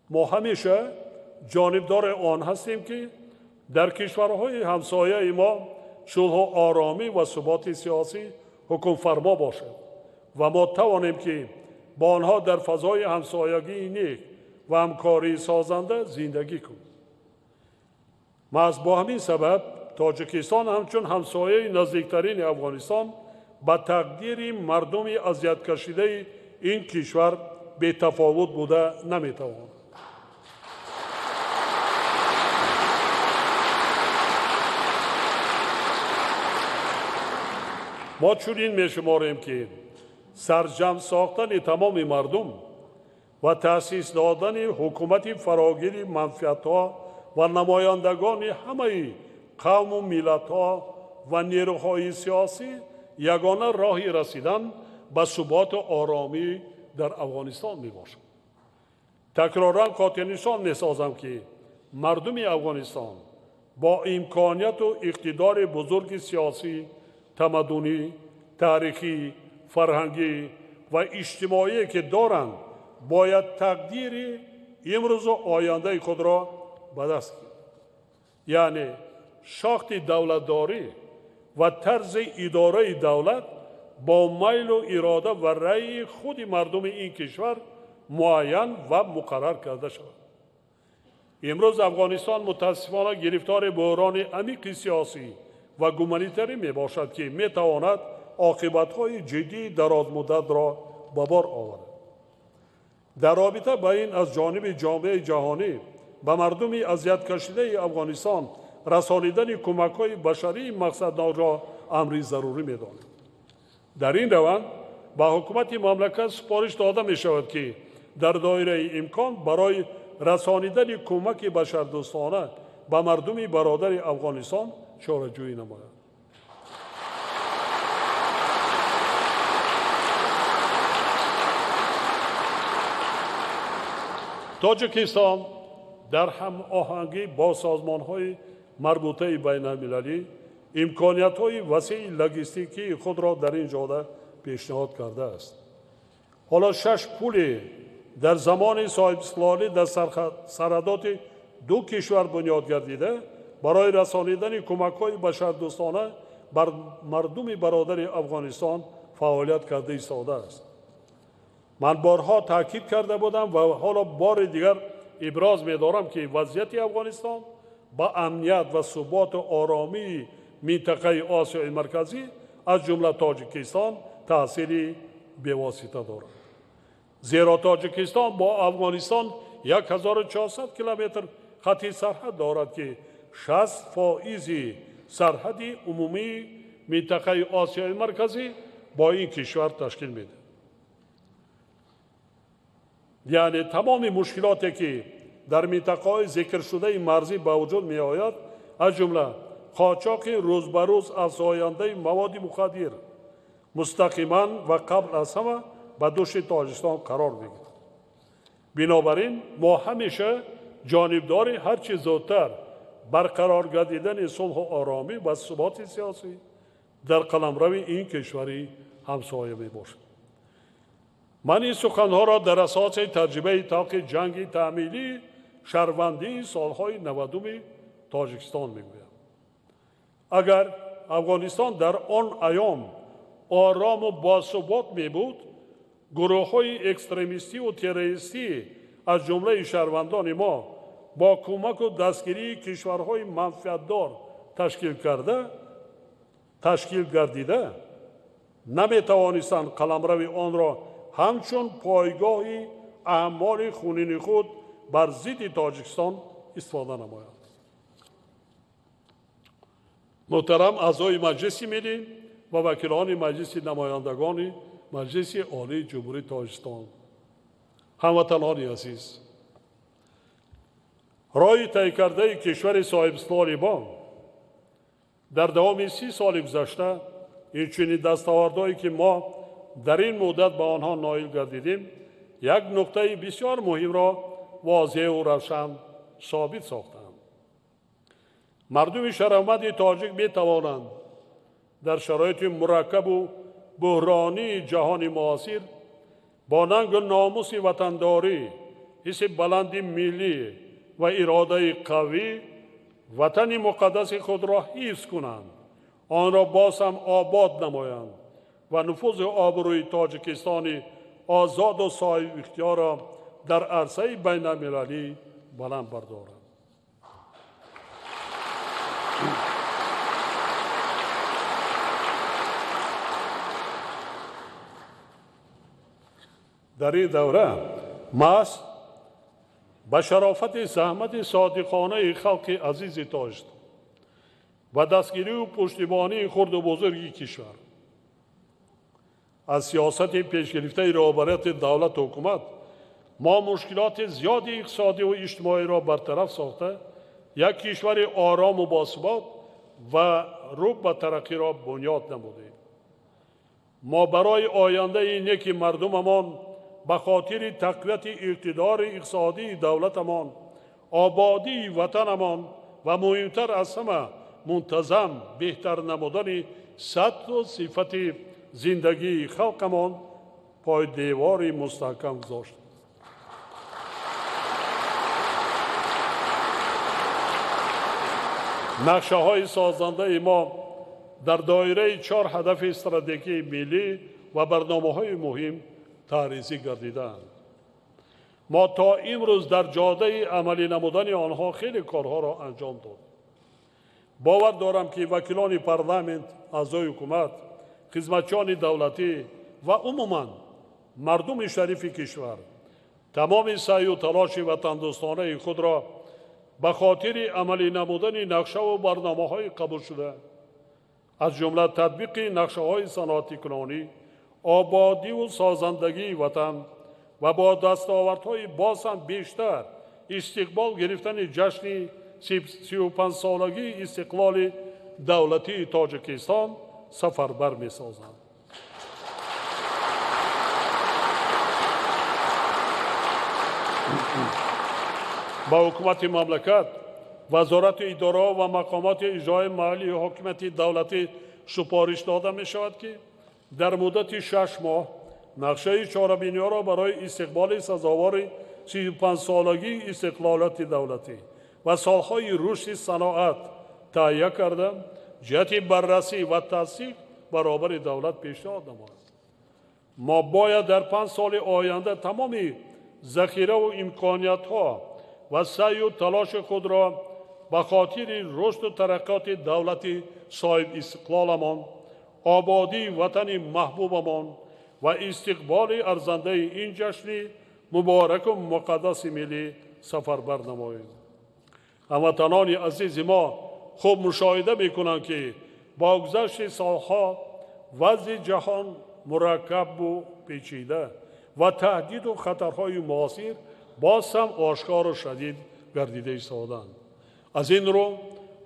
ما همیشه جانبدار آن هستیم که در کشورهای همسایه ما صلح و آرامی و ثبات سیاسی حکم فرما باشد و ما توانیم که با آنها در فضای همسایگی نیک و همکاری سازنده زندگی کنیم. با همین سبب تاجیکستان همچون همسایه نزدیکترین افغانستان با تقدیر مردم اذیت کشیده این کشور بی تفاوت بوده نمیتواند. ما چنین میشماریم که سرجم ساختن تمام مردم و تأسیس دادن حکومت فراگیر منفعت‌ها و نمایندگان همه قوم و ملت‌ها و نیروهای سیاسی یگانه راهی رسیدن به ثبات و آرامی در افغانستان میباشد. تکرارا قاطع نشان میسازم که مردم افغانستان با امکانیت و اقتدار بزرگ سیاسی، تمدنی، تاریخی، فرهنگی و اجتماعی که دارند باید تقدیر امروز و آینده خود را به دست گیرند. یعنی شاخت دولتداری و طرز اداره دولت با میل و اراده و رأی خود مردم این کشور معین و مقرر کرده شود. امروز افغانستان متاسفانه گرفتار بحران عمیق سیاسی و گومانیتری می باشد که می تواند عاقبت‌های جدی دراز مدت را به بار آورد. در رابطه با این از جانب جامعه جهانی به مردم اذیت کشیده افغانستان رسانیدن کمک‌های بشری مقصدناک را امری ضروری می‌دانیم. در این روند به حکومت مملکت سپارش داده می‌شود که در دایره امکان برای رسانیدن کمک بشردوستانه به مردم برادر افغانستان چاره‌جویی نماید. تاجیکستان در هم آهنگی با سازمان‌های مربوطه بین المللی امکانیت‌های وسیع لوجستیکی خود را در این جهت پیشنهاد کرده است. حالا 6 پل در زمان صاحب استقلالی در سرحدات دو کشور بنیاد گردیده برای رسانیدن کمک‌های بشردوستانه بر مردم برادر افغانستان فعالیت کرده ایستاده است. من بارها تاکید کرده بودم و حالا بار دیگر ابراز می‌دارم که وضعیت افغانستان با امنیت و ثبات و آرامی منطقه آسیای مرکزی از جمله تاجیکستان تأثیری بی‌واسطه دارد. زیرا تاجیکستان با افغانستان 1400 کیلومتر خط سرحد دارد که 60% سرحد عمومی منطقه آسیای مرکزی با این کشور تشکیل میده. یعنی تمام مشکلاتی که در منطقه‌های ذکر شده مرزی به وجود می آید از جمله قاچاق روز به روز افزاینده مواد مخدر مستقیما و قبل از همه به دوش تاجیکستان قرار میگیرد. بنابراین ما همیشه جانبدار هر چه زودتر برقرار گردیدن صلح و آرامی و ثبات سیاسی در قلمرو این کشوری همسایه می باشد. من این سخنها را در اساس تجربه تلخ جنگ تعمیلی شهروندی سالهای 90 تاجیکستان میگویم. اگر افغانستان در آن ایام آرام و باثبات می بود، گروه های اکستریمیستی و تروریستی از جمله شهروندان ما با کمک و دستگیری کشورهای منفعتدار تشکیل گردیده نمی توانستند قلمرو آن را همچون پایگاه اعمال خونین خود بر ضد تاجیکستان استفاده نمایند. محترم اعضای مجلس ملی و وکیلان مجلس نمایندگان مجلس عالی جمهوری تاجیکستان، هموطنان عزیز، راه طی کرده کشور صاحب استقلال ما در دوام 30 سال گذشته این چنین دستاوردهایی که ما در این مدت با آنها نائل گردیدیم یک نکته بسیار مهم را واضح و روشن ثابت ساختند. مردم شهروند تاجیک می توانند در شرایط مرکب و بحرانی جهان معاصر با ننگ و ناموس وطنداری، حس بلند ملی و اراده قوی وطن مقدس خود را حفظ کنند، آن را باز هم آباد نمایند و نفوذ آبروی تاجیکستان آزاد و صاحب اختیار را در عرصه بین المللی بلند بردارند. در این دوره محض به شرافت زحمت صادقانه خلق عزیز تاجیکستان و دستگیری و پشتیبانی خرد و بزرگی کشور از سیاست پیش گرفته رهبریت دولت و حکومت ما مشکلات زیادی اقتصادی و اجتماعی را برطرف ساخته یک کشور آرام و باثبات و رو به ترقی را بنیاد نمودیم. ما برای آینده نیک مردممان به خاطر تقویت اقتدار اقتصادی دولتمان، آبادی وطنمان و مهمتر از همه منتظم بهتر نمودن سطح و صفت زندگی خلقمان پای دیواری مستحکم گذاشت. نقشه های سازنده ما در دایره 4 هدف استراتژیکی ملی و برنامه های مهم تعریضی گردیدند. ما تا امروز در جاده عملی نمودن آنها خیلی کارها را انجام داد. باور دارم که وکیلان پارلمانت، اعضای حکومت، خدمتچیان دولتی و عموما مردم شریف کشور تمام سعی و تلاش وطندوستانه خود را به خاطر عملی نمودن نقشه و برنامه های قبول شده از جمله تطبیق نقشه های صنعتی کنانی، آبادی و سازندگی وطن و با دستاوردهای باز هم بیشتر استقبال گرفتن جشن 35 سالگی استقلال دولتی تاجیکستان سفربر می سازند. با حکومت مملکت، وزارت اداره و مقامات اجرای محلی حکومت دولتی سپارش داده می شود که در مدت 6 ماه نقشه چهاربینی را برای استقبال سزاوار 35 سالگی استقلالات دولتی و سالهای رشد صنعت تهیه کرده جهت بررسی و تصدیق برابر دولت پیشنهاد نماید. ما باید در 5 سال آینده تمام ذخیره و امکانیت ها و سعی و تلاش خود را به خاطر رشد و ترقیات دولتی صاحب استقلالمان، آبادی وطن محبوبمان و استقبال ارزنده این جشن مبارک و مقدس ملی سفربر نماییم. هموطنان عزیز ما خوب مشاهده میکنند که با گذشت سالها وضع جهان مرکب و پیچیده و تهدید و خطرهای معاصر باز هم آشکار و شدید گردیده ایستادند. از این رو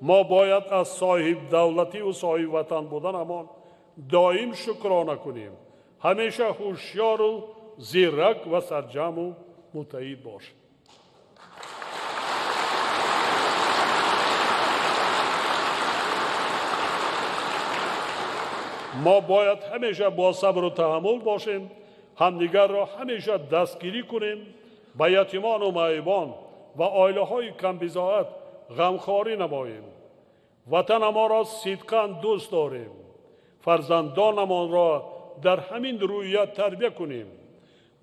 ما باید از صاحب دولتی و صاحب وطن بودنمان دائم شکرانه کنیم. همیشه هوشیار و زیرک و سرجم و متعهد باشیم. ما باید همیشه با صبر و تحمل باشیم، همدیگر را همیشه دستگیری کنیم، به یتیمان و معیبان و آیله های کمبزاعت غمخواری نماییم. وطن ما را صدقاً دوست داریم. فرزندانمان را در همین رویت تربیت کنیم.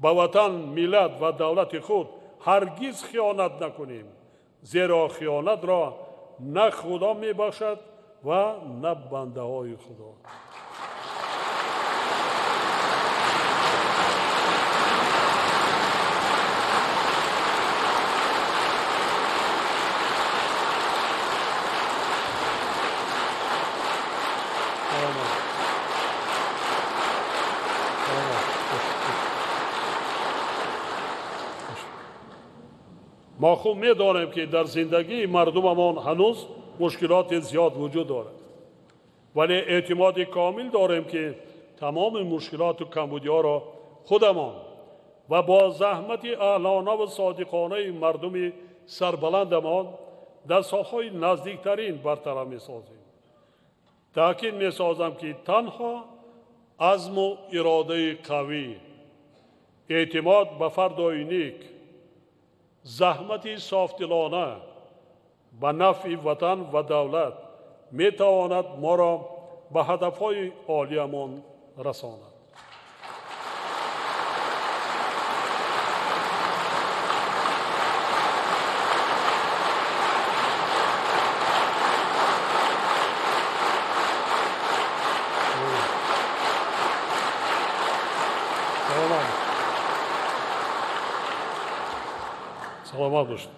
به وطن، ملت و دولت خود هرگز خیانت نکنیم، زیرا خیانت را نه خدا می بخشد و نه بنده های خدا. ما خوب می‌دانیم که در زندگی مردممان هنوز مشکلات زیاد وجود دارد، ولی اعتماد کامل داریم که تمام مشکلات و کمبودی‌ها را خودمان و با زحمت اهلانه و صادقانه مردم سربلندمان در سالهای نزدیکترین برطرف می‌سازیم. تأکید می‌سازم که تنها عزم و اراده قوی، اعتماد به فردای نیک، زحمت صافدلانه به نفع وطن و دولت می‌تواند ما را به هدف‌های عالیمان رساند. سلامت باشید.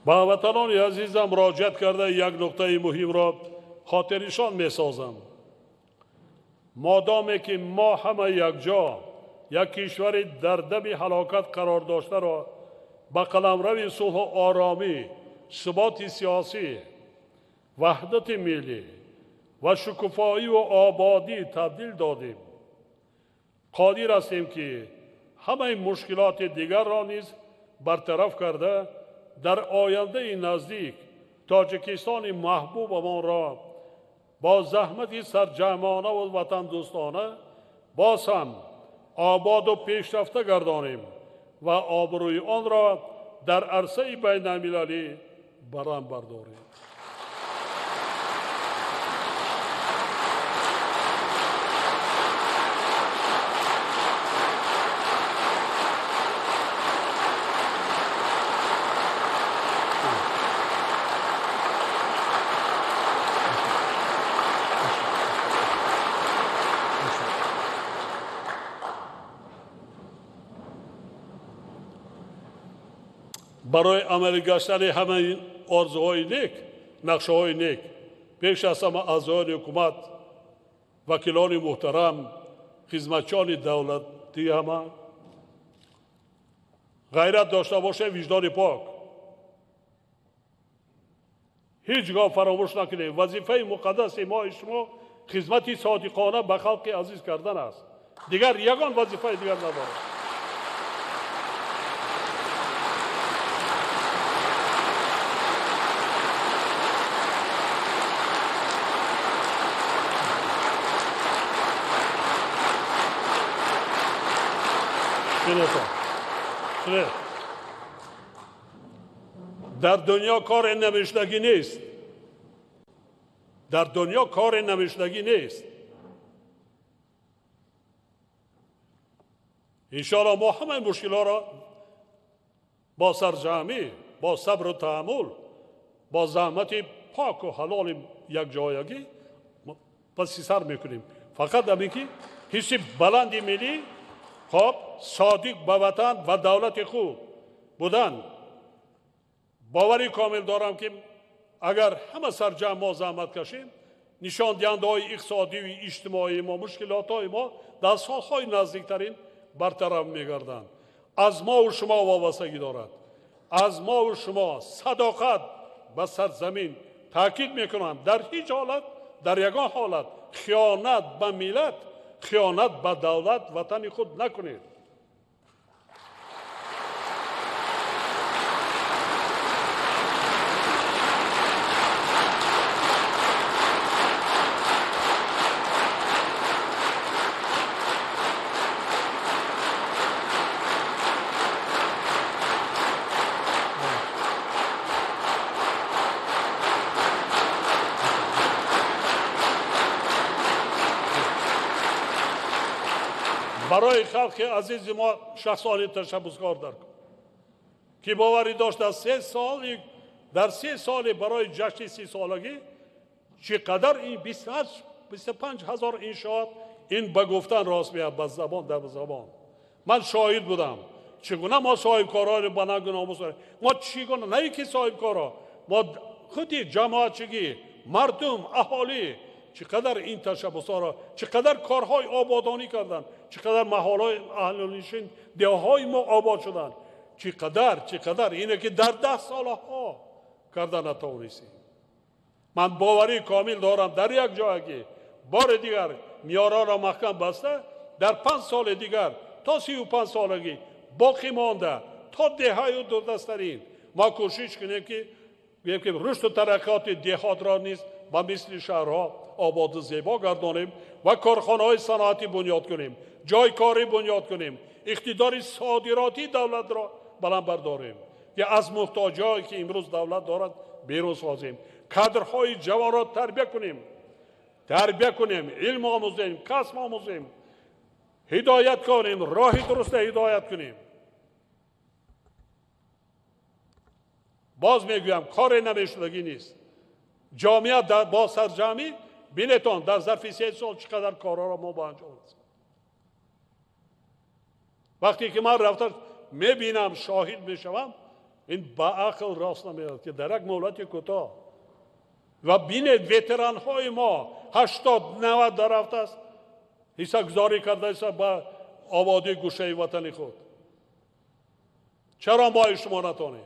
به وطنان عزیزم مراجعت کرده یک نکته مهم را خاطرشان می‌سازم. مادامی که ما همه یک جا یک کشور در دم هلاکت قرار داشته را به قلمرو صلح و آرامی، ثبات سیاسی، وحدت ملی و شکوفایی و آبادی تبدیل دادیم، قادر هستیم که همه مشکلات دیگر را نیز برطرف کرده در آینده نزدیک تاجیکستان محبوبمان را با زحمت سرجمعانه و وطن دوستانه باز هم آباد و پیشرفته گردانیم و آبروی آن را در عرصه بین المللی برهم برداریم. برای عملی گشتن همه آرزوهای نیک، نقشه‌های نیک، پیش از همه اعضای حکومت، وکیلان محترم، خدمتچیان دولتی همه غیرت داشته باشه، وجدان پاک. هیچگاه فراموش نکنید وظیفه مقدس ما شما خدمت صادقانه به خلق عزیز کردن است. دیگر یگان وظیفه دیگر ندارد. در دنیا کار نوشتگی نیست. در دنیا کار نوشتگی نیست. انشاءالله ما همه مشکلات را با سرجمی، با صبر و تحمل، با زحمت پاک و حلال یک جایگی پس سر میکنیم. فقط همین که حس بلند ملی، خب صادق به وطن و دولت خوب بودن. باوری کامل دارم که اگر همه سرجم ما زحمت کشیم، نشان دهنده های اقتصادی و اجتماعی ما، مشکلات های ما در سالهای نزدیکترین برطرف میگردند. از ما و شما وابستگی دارد. از ما و شما صداقت به سرزمین. تاکید میکنم در هیچ حالت، در یگان حالت خیانت به ملت، خیانت به دولت وطن خود نکنید. برای خلق عزیز ما شخصانی تشبسکار درکن که باوری داشت در 3 سال برای جشن 30 سالگی چقدر این 25 هزار انشاءات این به گفتن راست میاد، به زبان در زبان. من شاهد بودم چگونه ما صاحب کاران با ننگ و ناموس ما چگونه نه که صاحب کارا، ما خودی جماعتچگی، مردم، اهالی چقدر این تشبسات را، چقدر کارهای آبادانی کردن، چقدر محلهای اهل‌نشین دههای ما آباد شدن، چقدر اینه که در 10 سالها کردن نتوانستیم. من باوری کامل دارم در یک جایی بار دیگر میارا را محکم بسته در 5 سال دیگر تا 35 سالگی باقی مانده تا دههای دوردسترین ما کوشش کنیم که رشد و ترقیات دهات را نیز با مثل شهرها آباد و زیبا گردانیم و کارخانه‌های صنعتی بنیاد کنیم، جای کاری بنیاد کنیم، اقتدار صادراتی دولت را بلند برداریم که از محتاجایی که امروز دولت دارد بیرون سازیم، کادرهای جوان را تربیت کنیم، علم آموزیم، کسب آموزیم، هدایت کنیم، راه درست هدایت کنیم. باز میگویم کار نمیشدگی نیست. جامعه با سرجمی بینتون در ظرف 3 سال چقدر کارها را ما با انجام رسیم. وقتی که من رفتم میبینم، شاهد میشوم، این با عقل راست نمیاد که در یک مهلت کوتاه و بینید ویتران های ما 80-90 در رفته است، حصه گذاری کرده است با آبادی گوشه وطن خود. چرا ما شما نتونیم؟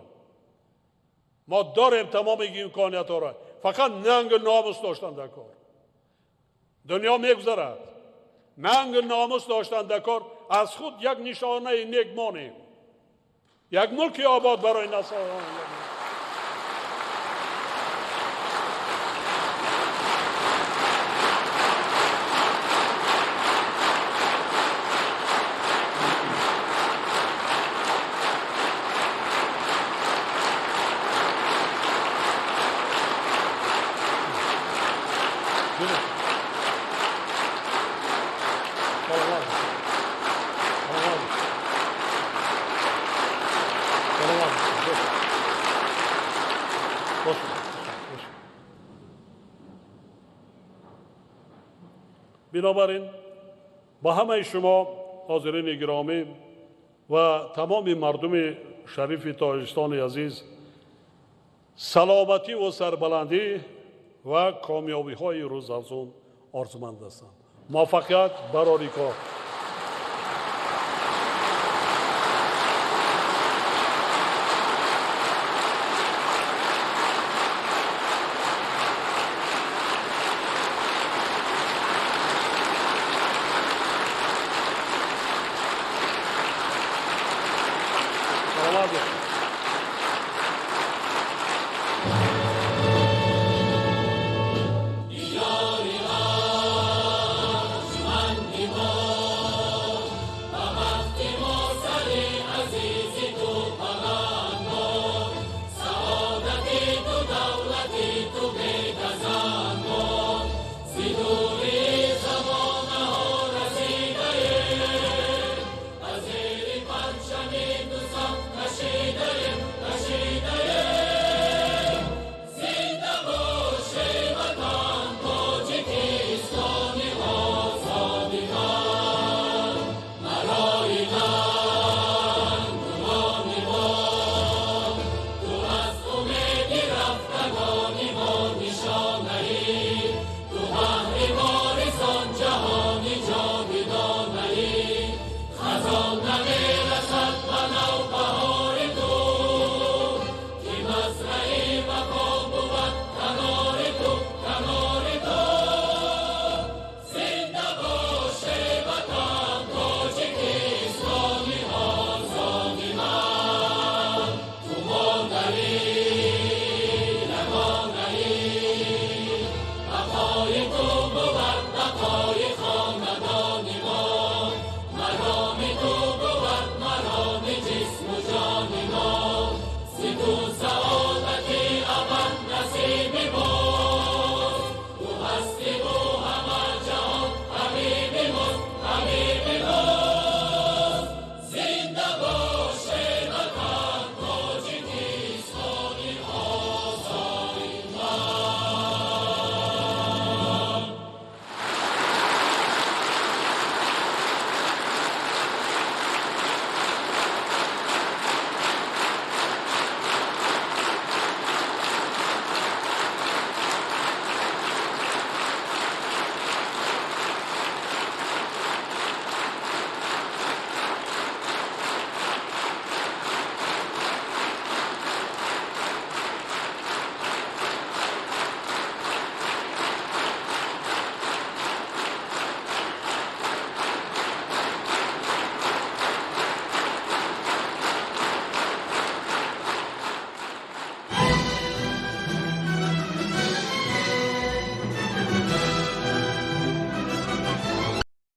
ما داریم تمام این امکانیت ها را، فقط ننگ ناموس داشتن در کار. دنیا میگذرد. ننگ ناموس داشتن در کار از خود یک نشانه نیک مانیم، یک ملک آباد برای نسل. بنابراین با همه شما حاضرین گرامی و تمام مردم شریف تاجیکستان عزیز سلامتی و سربلندی و کامیابی های روز افزون آرزومند هستم. موفقیت برای کار.